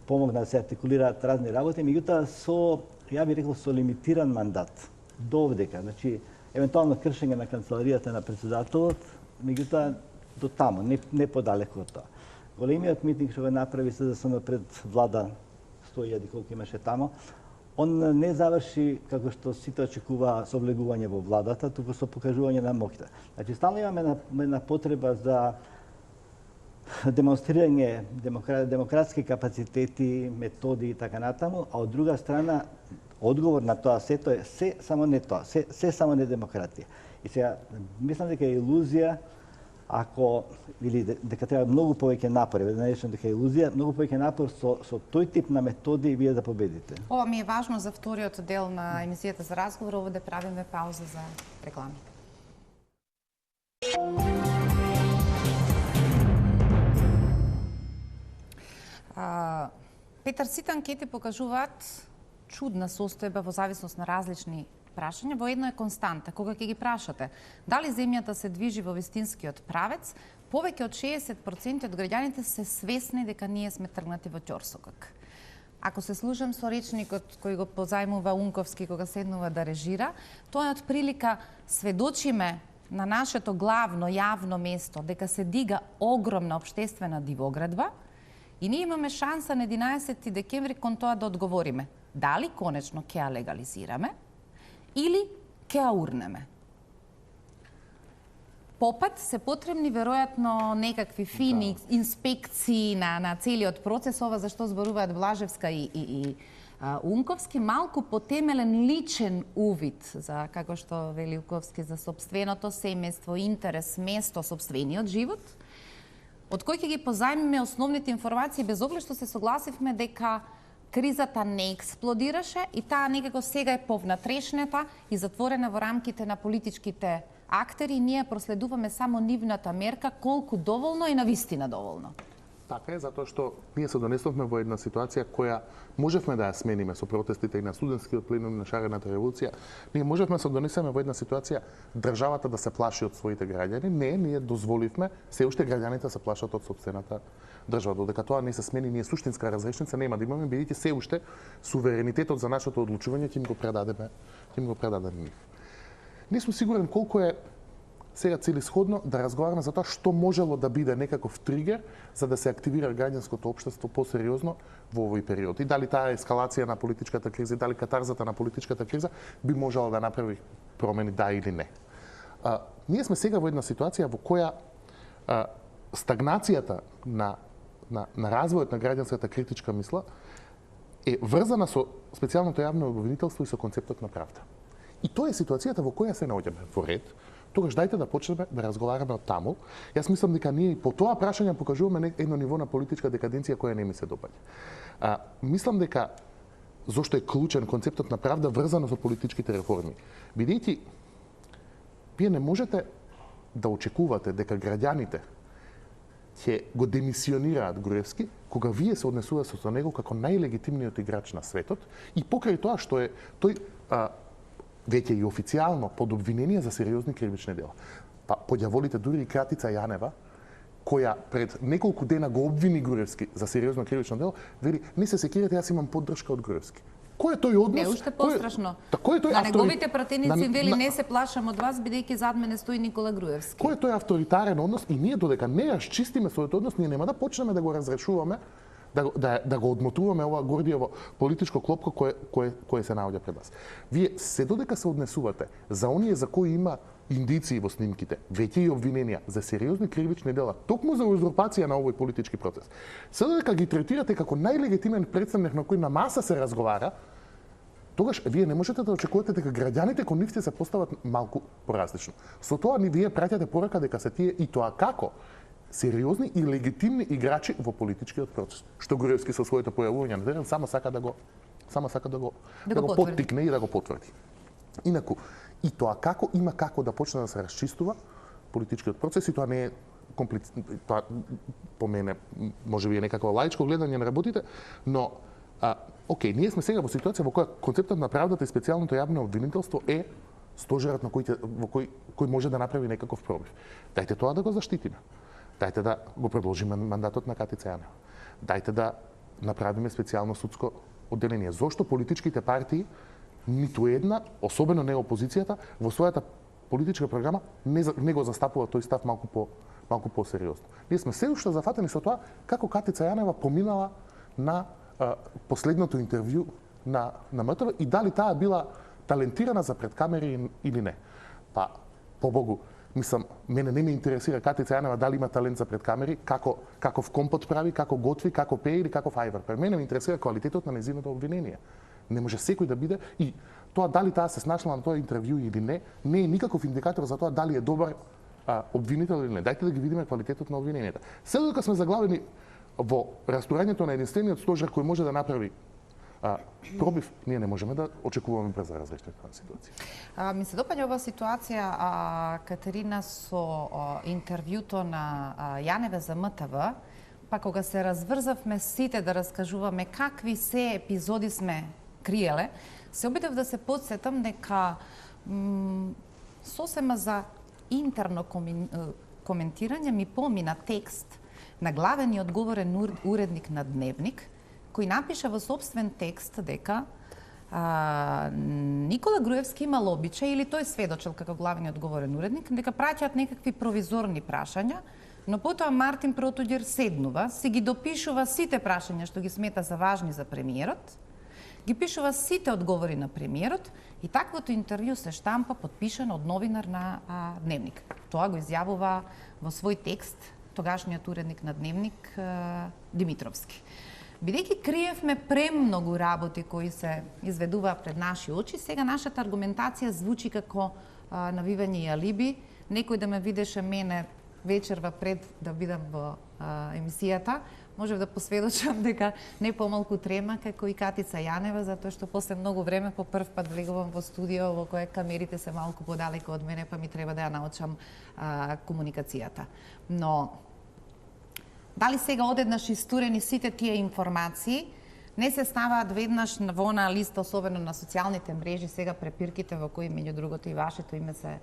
помогна да се артикулираат разни работи, меѓутоа со, ја би рекол, со лимитиран мандат. До овдека, значи, евентуално кршење на канцеларијата на председателот, меѓутоа до таму, не подалеку од тоа. Големиот митинг што го направи СДСМ пред влада, 100.000 колку имаше таму, он не заврши како што сите очекува со влегување во владата, туку со покажување на моќта. Значи, стално имаме една потреба за демонстрирање демократски капацитети, методи и така натаму, а од друга страна одговор на тоа сето е се само не тоа, се само не демократија. И сега мислам дека е илузија или дека треба многу повеќе напори, да не речем дека е илузија, многу повеќе напор со тој тип на методи вие да победите. Ова ми е важно за вториот дел на емисијата за разговор, овде правиме пауза за реклами. Петар, сите анкети покажуваат чудна состојба во зависност на различни прашања. Во едно е константа. Кога ќе ги прашате дали земјата се движи во вистинскиот правец, повеќе од 60% од граѓаните се свесни дека ние сме тргнати во ќорсокак. Ако се служам со речникот кој го позајмува Унковски кога седнува да режира, тоа е од прилика сведочиме на нашето главно јавно место дека се дига огромна општествена дивоградба. И ние имаме шанса на 11 декември кон тоа да одговориме дали конечно ќе ја легализираме или ќе ја урнеме. Попат се потребни веројатно некакви фини инспекции на целиот процес, ова зашто зборуваат Блажевска и Унковски, малку потемелен личен увид за, како што вели Унковски, за сопственото семејство, интерес, место, сопствениот живот, од кој ќе ги позајмиме основните информации, без оглед што се согласивме дека кризата не експлодираше и таа некако сега е повнатрешната и затворена во рамките на политичките актери и ние проследуваме само нивната мерка колку доволно и навистина доволно. Така е, затоа што ние се донесовме во една ситуација која можевме да ја смениме со протестите и на студентскиот пленум и на шарената револуција. Ние можевме да се донесеме во една ситуација државата да се плаши од своите граѓани. Не, ние дозволивме се уште граѓаните се плашат од сопствената држава. Додека тоа не се смени, ние суштинска разрешница нема да имаме, бидејќи се уште суверенитетот за нашето одлучување ќе им го предадеме нив. Не сум сигурен колку е сега целисходно да разговараме за тоа што можело да биде некаков тригер за да се активира граѓанското општество посериозно во овој период. И дали таа ескалација на политичката криза, дали катарзата на политичката криза би можела да направи промени, да или не. Ние сме сега во една ситуација во која стагнацијата на развојот на граѓанската критичка мисла е врзана со специјалното јавно обвинителство и со концептот на правда. И тоа е ситуацијата во која се наоѓаме во ред. Тогаш дајте да почнеме да разговараме од таму. Јас мислам дека ние по тоа прашање покажуваме едно ниво на политичка декаденција која не ми се допаѓа. Мислам дека зошто е клучен концептот на правда врзано со политичките реформи. Бидејќи вие не можете да очекувате дека граѓаните ќе го демисионираат Груевски кога вие се однесувате со него како најлегитимниот играч на светот и покрај тоа што е тој веќе и официјално под обвинение за сериозни кривични дела. Па, поѓаволите дури и Кратица Јанева, која пред неколку дена го обвини Груевски за сериозно кривично дело, вели не се секирате, јас имам поддршка од Груевски. Кој е тој однос? Не, уште пострашно. Кој е тој на неговите пратеници вели не се плашам од вас, бидејќи зад мене стои Никола Груевски. Кој е тој авторитарен однос и ние додека не расчистиме својот однос, ние нема да почнеме да го разрешуваме, да го одмотуваме ова Гордиево политичко клопко кое се наоѓа пред нас. Вие се додека се однесувате за оние за кои има индиции во снимките, веќе и обвиненија за сериозни кривични дела, токму за узурпација на овој политички процес. Се додека ги третирате како најлегитимен представник на кој на маса се разговара, тогаш вие не можете да очекувате дека граѓаните кон нив се постават малку поразлично. Со тоа ни вие праќате порака дека се тие и тоа како сериозни и легитимни играчи во политичкиот процес. Што Груевски со своето појавување на терен само сака да го поттикне и да го потврди. Инаку, и тоа како има како да почне да се расчистува политичкиот процес и тоа не е тоа по мене можеби е некакво лаичко гледање на работите, но окей, ние сме сега во ситуација во која концептот на правдата и специјалното јавно обвинителство е стожерот на кој може да направи некаков пробив. Дајте тоа да го заштитиме. Дајте да го продолжиме мандатот на Катица Јанева. Дајте да направиме специјално судско одделение. Зошто политичките партии ниту една, особено не опозицијата, во својата политичка програма не го застапува тој став малку по-сериозно. Ние сме се уште зафатени со тоа како Катица Јанева поминала на последното интервју на МТВ и дали таа била талентирана за пред камери или не. Па, побогу, мислам, мене не ме интересира Катица Јанева дали има талент за пред камери, каков компот прави, како готви, како пее или каков ајвар. Пред мене ме интересира квалитетот на нејзиното обвинение. Не може секој да биде и тоа дали таа се снашла на тоа интервју или не е никаков индикатор за тоа дали е добар обвинител или не. Дајте да ги видиме квалитетот на обвиненијата. Се додека сме заглавени во растурањето на единствениот стожер кој може да направи пробив, ние не можеме да очекуваме брза разрешение на ситуација. Ми се допаѓа ова ситуација, Катерина, со интервјуто на Јанева за МТВ, па кога се разврзавме сите да раскажуваме какви се епизоди сме криеле, се обидев да се подсетам дека сосема за интерно коментирање ми помина текст на главениот говорен уредник на Дневник, кој напиша во собствен текст дека Никола Груевски имал обичај, или тој сведочел како главниот говорен уредник, дека праќаат некакви провизорни прашања, но потоа Мартин Протуѓер седнува, си ги допишува сите прашања што ги смета за важни за премиерот, ги пишува сите одговори на премиерот и таквото интервју се штампа подпишано од новинар на Дневник. Тоа го изјавува во свој текст тогашниот уредник на Дневник Димитровски. Бидејќи криевме премногу работи кои се изведуваа пред наши очи, сега нашата аргументација звучи како навивање и алиби. Некој да ме видеше мене вечерва пред да бидам во емисијата, можев да посведочам дека не помалку трема како и Катица Јанева, затоа што после многу време по прв пат влегувам во студио во кое камерите се малку подалеку од мене, па ми треба да ја научам комуникацијата. Но дали сега одеднаш истурени сите тие информации, не се ставаат веднаш во на листа, особено на социјалните мрежи, сега препирките во кои меѓу другото и вашето име се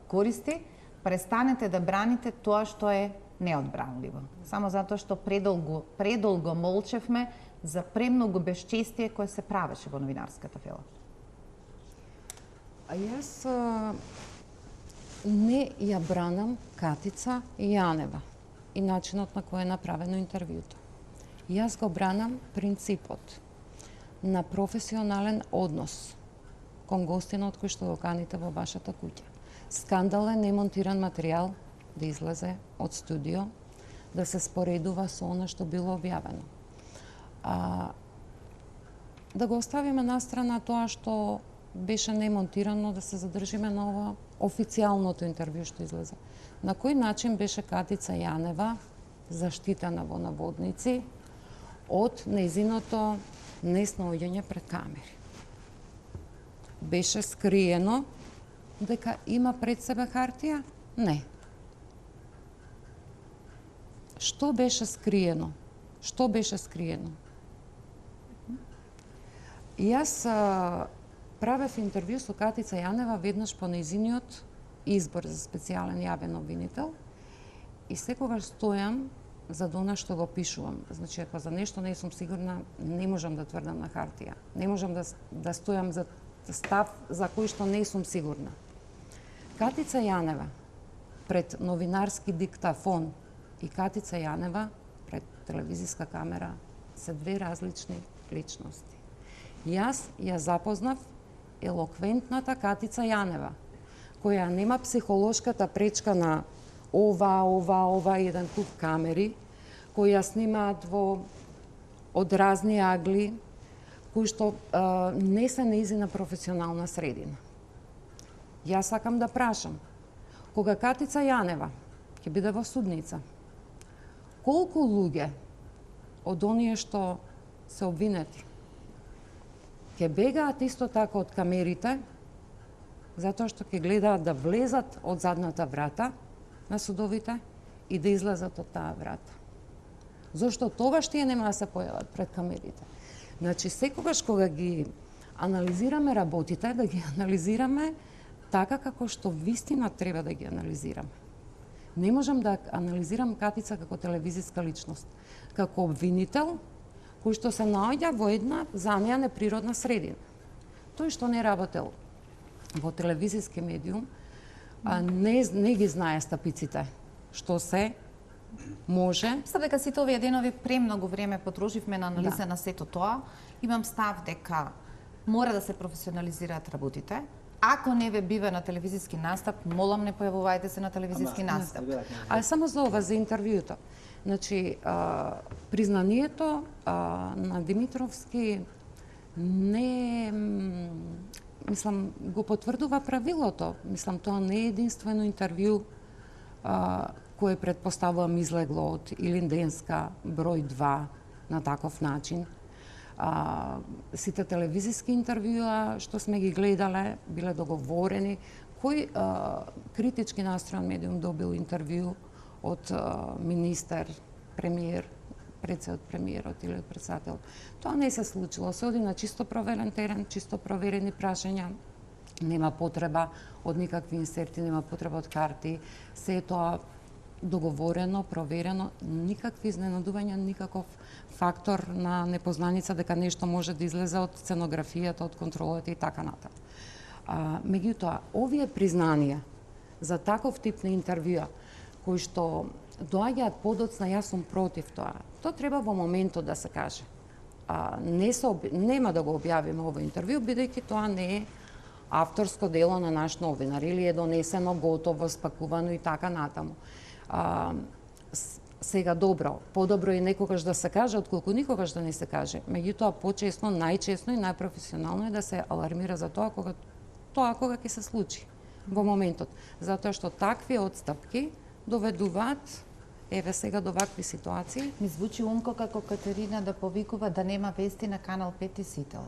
користи, престанете да браните тоа што е неодбранливо. Само затоа што предолго молчевме за премногу безчестие кое се правеше во новинарската фела. А јас не ја бранам Катица Јанева и начинот на кој е направено интервјуто. Јас го бранам принципот на професионален однос кон гостинот кој што го каните во вашата куќа. Скандален немонтиран материјал да излезе од студио, да се споредува со она што било објавено. Да го оставиме настрана тоа што беше немонтирано, да се задржиме на ова официјалното интервју што излезе. На кој начин беше Катица Јанева заштитена во наводници од нејзиното неснаоѓање пред камери? Беше скриено дека има пред себе хартија? Не. Што беше скриено? Што беше скриено? Јас правев интервју со Катица Јанева веднаш по нејзиниот избор за специјален јавен обвинител и секогаш стојам за она што го пишувам. Значи, ако за нешто не сум сигурна, не можам да тврдам на хартија. Не можам да стојам за став за кој што не сум сигурна. Катица Јанева пред новинарски диктафон и Катица Јанева пред телевизиска камера се две различни личности. Јас ја запознав елоквентната Катица Јанева, која нема психолошката пречка на ова еден куп камери, кои ја снимаат од разни агли, кои што не се нејзина професионална средина. Јас сакам да прашам, кога Катица Јанева ќе биде во судница, колку луѓе од оние што се обвинети ќе бегаат исто така од камерите, затоа што ќе гледаат да влезат од задната врата на судовите и да излезат од таа врата. Зошто тогаш тие нема да се појават пред камерите. Значи, секогаш кога ги анализираме работите, да ги анализираме така како што вистина треба да ги анализираме. Не можам да анализирам Катица како телевизиска личност, како обвинител, кој што се наоѓа во една за неа неприродна средина. Тој што не работел во телевизиски медиум, не ги знае стапиците, што се може. Мислам дека сите овие денови премногу време потрошивме на анализа на сето тоа. Имам став дека мора да се професионализираат работите. Ако не ве бива на телевизиски настап, молам не појавувајте се на телевизиски настап. Само за ова, за интервјуто. Значи, признанието на Димитровски не, мислам, го потврдува правилото. Мислам, тоа не е единствено интервју кое предпоставувам излегло од Илин Денска, број 2, на таков начин. Сите телевизиски интервјуа што сме ги гледале, биле договорени. Кој критички настроен медиум добил интервју од министер, премиер, пред премиерот или председател. Тоа не се случило. Се оди на чисто проверен терен, чисто проверени прашања. Нема потреба од никакви инсерти, нема потреба од карти. Се е тоа договорено, проверено, никакви изненадувања, никаков фактор на непознаница дека нешто може да излезе од сценографијата, од контролата и така натаму. Меѓутоа, овие признанија за таков тип на интервјуа, кои што доаѓаат подоцна, јас сум против тоа. Тоа треба во моментот да се каже. Нема да го објавиме ово интервју, бидејќи тоа не е авторско дело на наш новинар или е донесено готово, спакувано и така натаму. Сега добро, подобро е некогаш да се каже, отколку никогаш да не се каже. Меѓутоа, почесно, најчесно и најпрофесионално е да се алармира за тоа кога ќе се случи во моментот. Затоа што такви отстапки доведуваат еве сега до вакви ситуации. Ми звучи умко како Катерина да повикува да нема вести на Канал 5 и Сител.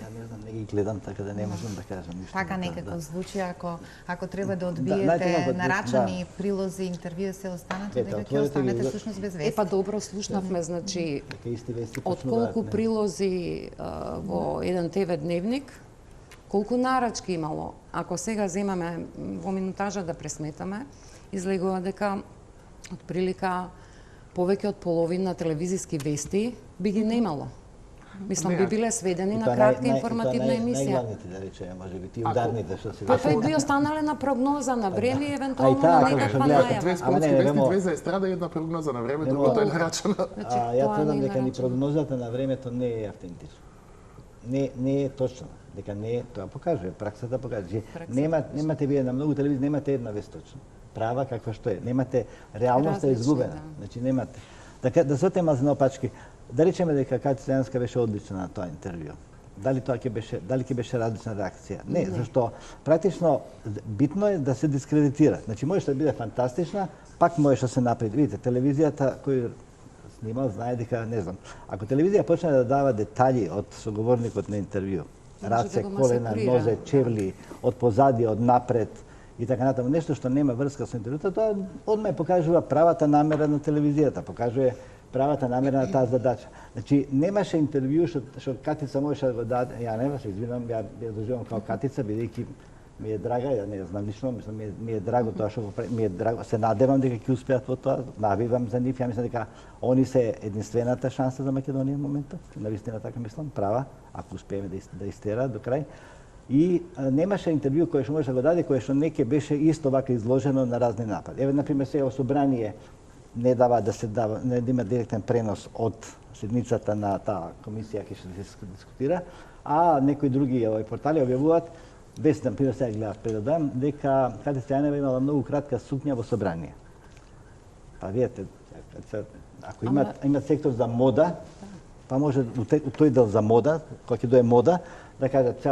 Ја не знам, не ги гледам, така да не можам да кажам ништо. Така некако звучи, ако треба да одбиете нарачани прилози, интервју се останате, дека ќе останете всушност без вести. Па добро, слушнавме, значи, од колку прилози во еден ТВ дневник, колку нарачки имало. Ако сега земаме во минутажа да пресметаме, излегува дека отприлика повеќе од половина телевизиски вести би ги немало. Мислам, би биле сведени на кратка информативна емисија. Најглавните, да речеме, може би, ти ударните што се... Па тој би останале на прогноза на време и евентуално на некаква најава. Две спортски вести, две за естрада и една прогноза на време, другото е нарачана. Ја тврдам дека ни прогнозата на времето не е автентична. Не е точна. Дека не е, тоа покажува, праксата покажува. Немате вие на многу телевизии, немате една вест точна. Права каква што е. Немате реалноста изгубена. Значи немате. Така да се тема за наопачки. Да речеме дека Катица Јанска беше одлична на тоа интервју. Дали ќе беше различна реакција? Не, зашто практично битно е да се дискредитира. Значи можеш да биде фантастична, пак можеш да се напреди. Видите, телевизијата кој снимал знае дека, не знам, ако телевизија почне да дава детали од соговорникот на интервју, раце, колена, нозе, чевли, од позади, од напред и така натаму, нешто што нема врска со интервјуто, тоа одма покажува правата намера на телевизијата, покажува правата намера на таа задача. Значи, немаше интервју што Катица можеше да го даде, ја нема се извинам, ја доживам као Катица, бидејќи Ми е драга, ја не знам лично, мислам ми е драго тоа што го прави, ми е драго, се надевам дека ќе успеат во тоа, навивам за нив, ја мислам дека они се единствената шанса за Македонија во моментот, навистина така мислам, права, ако успееме да истераат до крај. И немаше интервју кој што може да го даде, кој што неќе беше исто вака изложено на разни напади. Еве, например, сега собрание не дава да се дава, не да има директен пренос од седницата на таа комисија ќе се дискутира, а некои други портали објавуваат, без да пример сега гледав предадам, дека Катица Јанева имала многу кратка сукња во собрание. Па видете, ако имат сектор за мода, па може у тој дел за мода, кој ќе дое мода, да кажат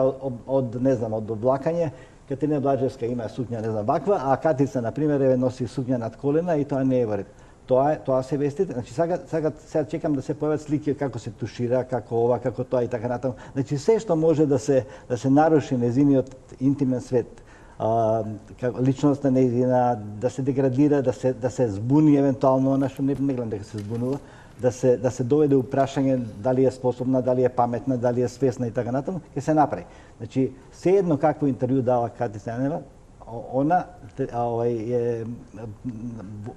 од не знам, од облакање, Катерина Блаđевска има сукња не знам ваква, а Катица на пример носи сукња над колена и тоа не е во ред. Тоа се вестите. Значи сега чекам да се појават слики како се тушира, како ова, како тоа и така натаму. Значи се што може да се наруши незиниот интимен свет, личноста нејзина, да се деградира, да се збуни евентуално она што не гледам дека се збунува, да се доведе прашање дали е способна, дали е паметна, дали е свесна и така натаму, ќе се направи. Значи се едно какво интервју дава Катица Јанева, она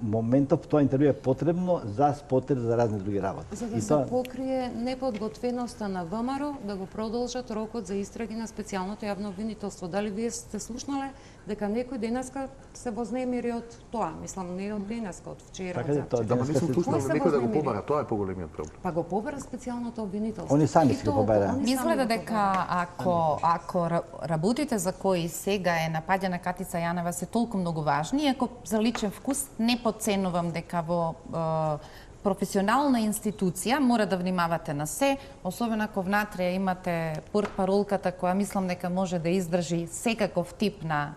моментов тоа интервју е потребно за спотер за разни други работи. За да се покрие неподготвеноста на ВМРО да го продолжат рокот за истраги на специјалното јавно обвинителство. Дали вие сте слушнале дека некој денеска се вознемири од тоа? Мислам, не од денеска, од вчера, од тоа, да, не сум слушнал некој да го побара, тоа е поголемиот проблем. Па го побара специјалното обвинителство. Они сами си го побара. Мислам дека ако работите за кои сега е напаѓана Катица Јанева се толку многу важни, ако за личен вкус не подценувам дека во професионална институција мора да внимавате на се, особено ако внатре имате портпаролката која мислам дека може да издржи секаков тип на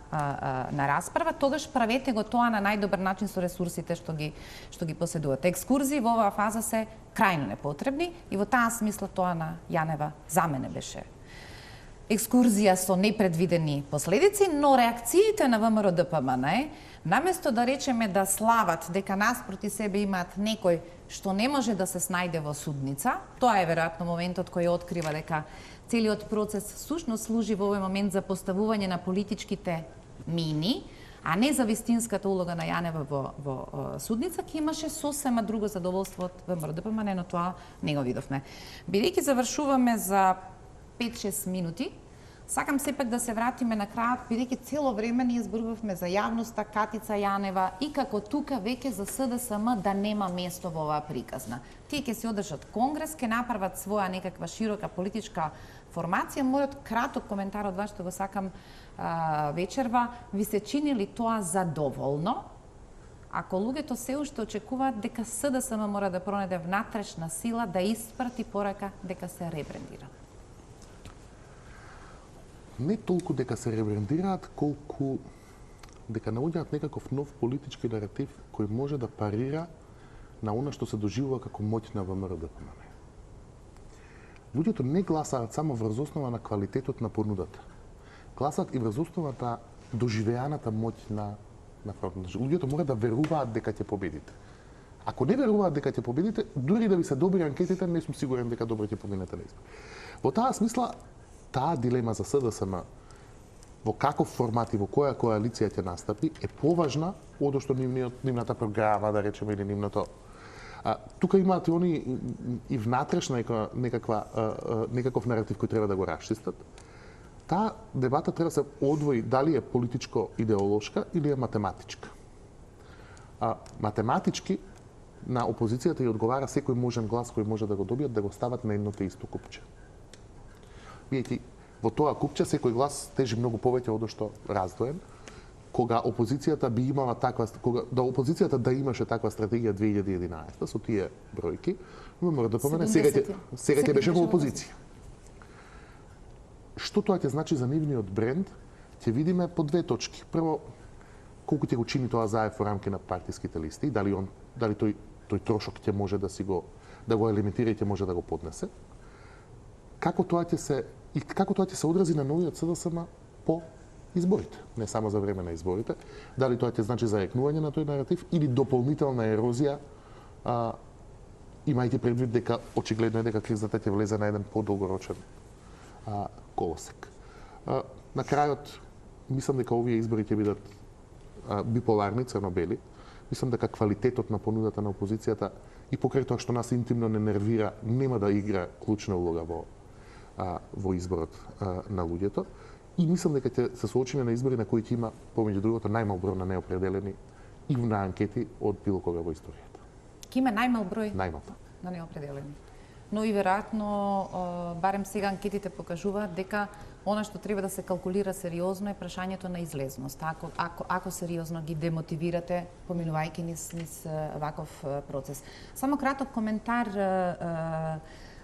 расправа, тогаш правете го тоа на најдобар начин со ресурсите што ги поседувате. Екскурзии во оваа фаза се крајно непотребни и во таа смисла тоа на Јанева за мене беше екскурзија со непредвидени последици, но реакциите на ВМРО ДПМН наместо да речеме да слават дека наспроти себе имаат некој што не може да се снајде во судница, тоа е веројатно моментот кој открива дека целиот процес сушност служи во овој момент за поставување на политичките мини, а не за вистинската улога на Јанева во судница, ке имаше сосема друго задоволство од ВМРО ДПМН, но тоа не го видовме. Бидејќи завршуваме за 5-6 минути, сакам сепак да се вратиме на крајот, бидејќи цело време ние зборувавме за јавноста, Катица Јанева и како тука веќе за СДСМ да нема место во оваа приказна. Тие ќе се одржат конгрес, ќе направат своја некаква широка политичка формација. Мојот краток коментар од вас што го сакам вечерва, ви се чини ли тоа задоволно? Ако луѓето се уште очекуваат дека СДСМ мора да пронајде внатрешна сила да испрати порака дека се ребрендира? Не толку дека се ребрендираат, колку дека наоѓаат некаков нов политички наратив кој може да парира на она што се доживува како моќ на ВМРО ДПМН. Луѓето не гласаат само врз основа на квалитетот на понудата. Гласаат и врз основа на доживеаната моќ на фронтот. Луѓето мора да веруваат дека ќе победите. Ако не веруваат дека ќе победите, дури да ви се добри анкетите, не сум сигурен дека добро ќе победите на избор. Во таа смисла, таа дилема за СДСМ во каков формат и во која коалиција ќе настапи е поважна од што нивната програма, да речеме, или нивното. Тука имаат и они и внатрешна некаков наратив кој треба да го расчистат. Таа дебата треба да се одвои дали е политичко-идеолошка или е математичка. Математички на опозицијата ја одговара секој можен глас кој може да го добијат да го стават на едното исто купче. Бидејќи во тоа купче секој глас тежи многу повеќе од што раздвоен, кога опозицијата би имала опозицијата да имаше таква стратегија 2011 со тие бројки, мора да помене сега ќе беше во опозиција. Што тоа ќе значи за нивниот бренд, ќе видиме по две точки. Прво, колку ќе го чини тоа заев во рамки на партиските листи, дали тој трошок ќе може да го елиминира и ќе може да го поднесе. Како тоа ќе се одрази на новиот СДСМ по изборите, не само за време на изборите, дали тоа ќе значи зарекнување на тој наратив или дополнителна ерозија, имајќи предвид дека очигледно е дека кризата ќе влезе на еден подолгорочен колосек. На крајот, мислам дека овие избори ќе бидат биполарни, црно-бели. Мислам дека квалитетот на понудата на опозицијата и покрај тоа што нас интимно не нервира, нема да игра клучна улога во изборот на луѓето. И мислам дека ќе се соочиме на избори на кои ќе има, помеѓу другото, најмал број на неопределени и на анкети од било кога во историјата. Ке има најмал број Најмал. на неопределени. Но и веројатно, барем сега анкетите покажуваат дека она што треба да се калкулира сериозно е прашањето на излезност. Ако сериозно ги демотивирате, поминувајќи низ ваков процес. Само краток коментар,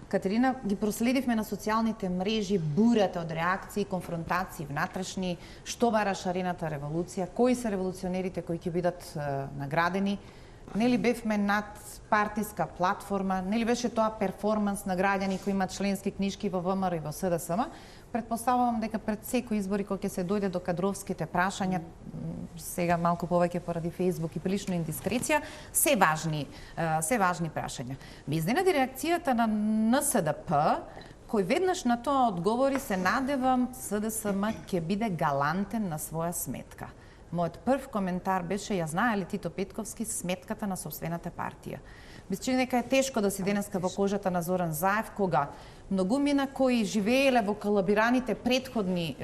Катерина, ги проследивме на социјалните мрежи бурата од реакции, конфронтации внатрешни, што бара шарената револуција, кои се револуционерите кои ќе бидат наградени. Нели бевме над партиска платформа, нели беше тоа перформанс на граѓани кои имаат членски книжки во ВМРО и во СДСМ. Предпоставувам дека пред секој избори кога ќе се дојде до кадровските прашања, сега малку повеќе поради Facebook и прилично индискреција, се важни прашања. Ме изненади реакцијата на НСДП, кој веднаш на тоа одговори: се надевам СДСМ ќе биде галантен на своја сметка. Мојот прв коментар беше: ја знае ли Тито Петковски сметката на сопствената партија? Ми се чини дека е тешко да си денеска во кожата на Зоран Заев, кога многумина кои живееле во колабираните претходни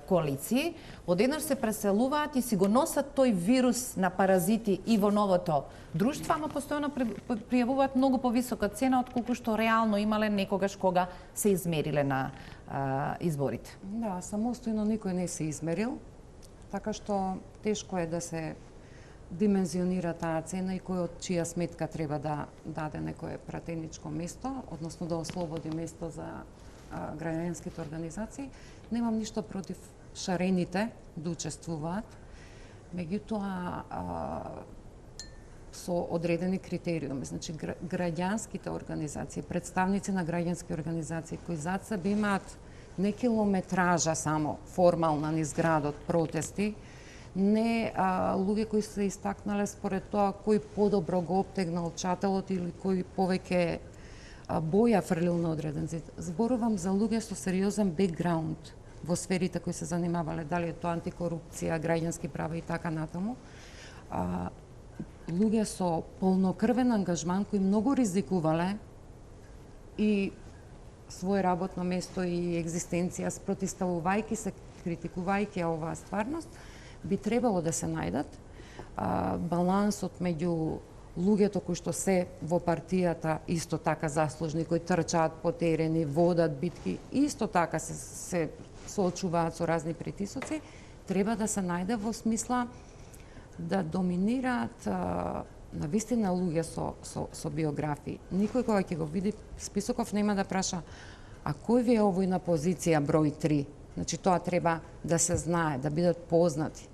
коалиции, одеднаш се преселуваат и си го носат тој вирус на паразити и во новото друштво, ама постојано пријавуваат многу повисока цена отколку што реално имале некогаш кога се измериле на изборите. Да, самостојно никој не се измерил, така што тешко е да се димензионира таа цена и кој од чија сметка треба да даде некое пратеничко место, односно да ослободи место за граѓанските организации. Немам ништо против шарените да учествуваат, меѓутоа со одредени критериуми. Значи, граѓанските организации, представници на граѓански организации кои зад себе имаат не километража само формална низ градот протести, не луѓе кои се истакнале според тоа кој подобро го обтегнал чателот или кој повеќе боја фрлил на одреден зид. Зборувам за луѓе со сериозен бекграунд во сферите кои се занимавале, дали е тоа антикорупција, граѓански права и така натаму. Луѓе со полнокрвен ангажман кои многу ризикувале и своје работно место и екзистенција, спротивставувајќи се, критикувајќи оваа стварност, би требало да се најдат балансот меѓу луѓето кои што се во партијата исто така заслужни, кои трчаат по терени, водат битки, исто така се соочуваат со разни притисоци, треба да се најде во смисла да доминираат навистина луѓе со биографии. Никој кога ќе го види списоков нема да праша: а кој ви е овој на позиција број 3? Значи, тоа треба да се знае, да бидат познати.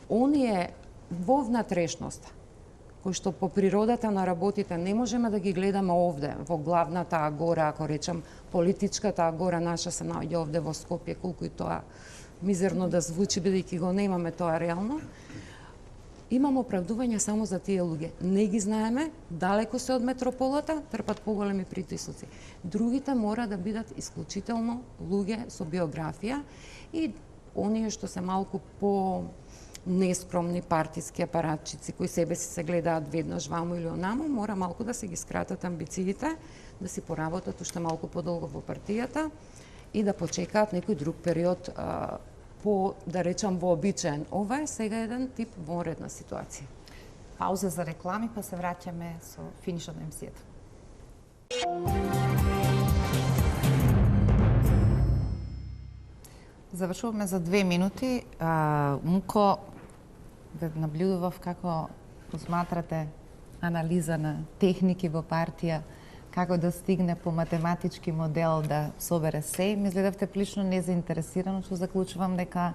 Оние во внатрешноста, кои што по природата на работите не можеме да ги гледаме овде, во главната агора, ако речем, политичката агора наша се наоѓа овде во Скопје, колку и тоа мизерно да звучи, бидејќи го немаме тоа реално, имам оправдување само за тие луѓе. Не ги знаеме, далеко се од метрополата, трпат поголеми притисоци. Другите мора да бидат исклучително луѓе со биографија и оние што се малку по нескромни партиски апаратчици кои себе си се гледаат веднаш ваму или онамо, мора малку да се ги скратат амбициите, да си поработат уште малку подолго во партијата и да почекаат некој друг период по, да речам, вообичаен. Ова е сега еден тип вонредна ситуација. Пауза за реклами, па се враќаме со финишот на емисијата. Завршуваме за 2 минути. Муко, ве наблюдував како посматрате анализа на техники во партија, како да стигне по математички модел да собере се. Ми изгледавте прилично незаинтересирано, што заклучувам дека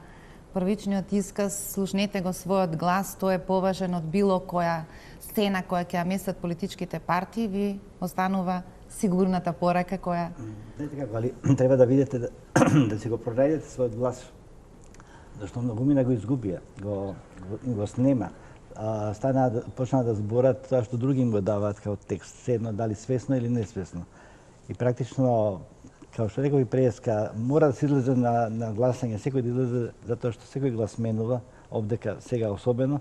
првичниот исказ, слушнете го својот глас, тој е поважен од било која сцена која ќе ја местат политичките партии, ви останува сигурната порака која... Не така, али треба да видите да си го пронајдете својот глас. Зашто многумина го изгубија, го снема. Почнаа да зборат тоа што други им го даваат као текст, седно дали свесно или несвесно. И практично Kao što rekao i Preска, mora da se излезе на гласање, секој да излезе, затоа што секој глас менува, овдека сега особено,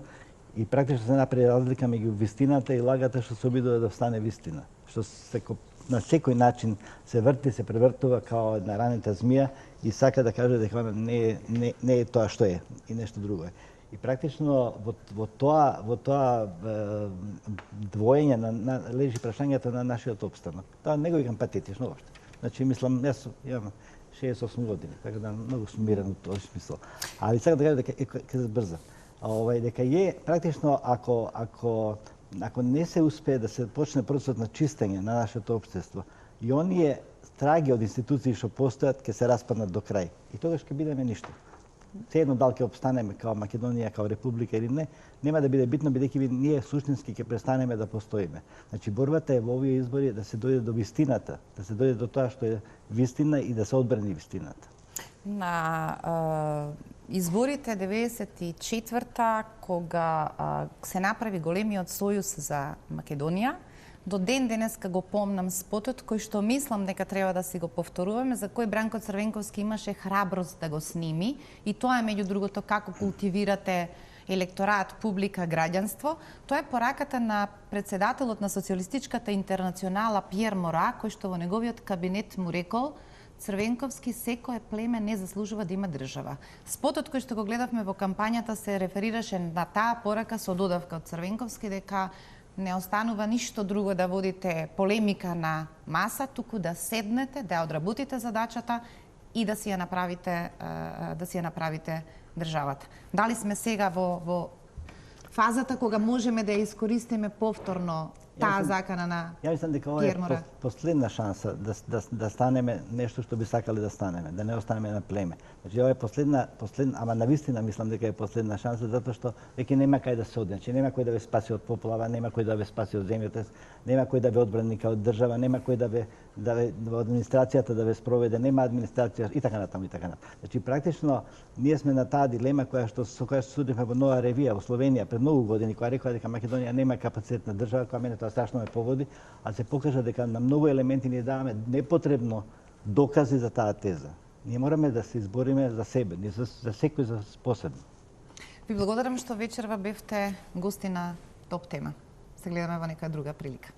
и практично се направи разлика меѓу вистината и лагата што се обидува да стане вистина. Што на секој начин се врти, се превртува као една ранета змија и сака да каже дека она не е тоа што е и нешто друго е. И практично во тоа двоење лежи прашањето на нашиот опстанок. Тоа не го викам патетично воопшто. Значи, мислам, јас имам 68 години, така да многу сум мирен во тој смисол. Али сакам да кажам дека ќе се збрзам. Дека е практично ако не се успее да се почне процесот на чистење на нашето општество и оние траги од институции што постојат ќе се распаднат до крај. И тогаш ќе бидеме ништо. Се едно дали ќе опстанеме као Македонија, као република или не, нема да биде битно, бидејќи ние суштински ќе престанеме да постоиме. Значи, борбата е во овие избори да се дојде до вистината, да се дојде до тоа што е вистина и да се одбрани вистината. На изборите 94-та, кога се направи големиот сојуз за Македонија, до ден денеска го помнам спотот кој што мислам дека треба да си го повторуваме, за кој Бранко Црвенковски имаше храброст да го сними, и тоа е меѓу другото како култивирате електорат, публика, граѓанство. Тоа е пораката на председателот на Социјалистичката интернационала Пиер Мора, кој што во неговиот кабинет му рекол: Црвенковски, секое племе не заслужува да има држава. Спотот кој што го гледавме во кампањата се реферираше на таа порака со додавка од Црвенковски дека не останува ништо друго да водите полемика на маса, туку да седнете, да одработите задачата и да си ја направите државата. Дали сме сега во фазата кога можеме да ја искористиме повторно таа закана на Пиер Мора? Ја мислам дека ова е последна шанса да станеме нешто што би сакале да станеме, да не останеме на племе. Значи ова е последна, ама навистина мислам дека е последна шанса, затоа што веќе нема кај да се оди. Значи нема кој да ве спаси од поплава, нема кој да ве спаси од земјотрес, нема кој да ве одбрани као држава, нема кој да ве во администрацијата да ве спроведе, нема администрација и така натаму и така натаму. Значи практично ние сме на таа дилема со која се судихме во Нова Ревија во Словенија пред многу години, која рекоа дека Македонија нема капацитет на држава, која мене тоа страшно ме поводи, а се покажа дека на многу елементи ние даваме непотребно докази за таа теза. Ние мораме да се избориме за себе, не за секој за посебно. Ви благодарам што вечерва бевте гости на Топ тема. Се гледаме во нека друга прилика.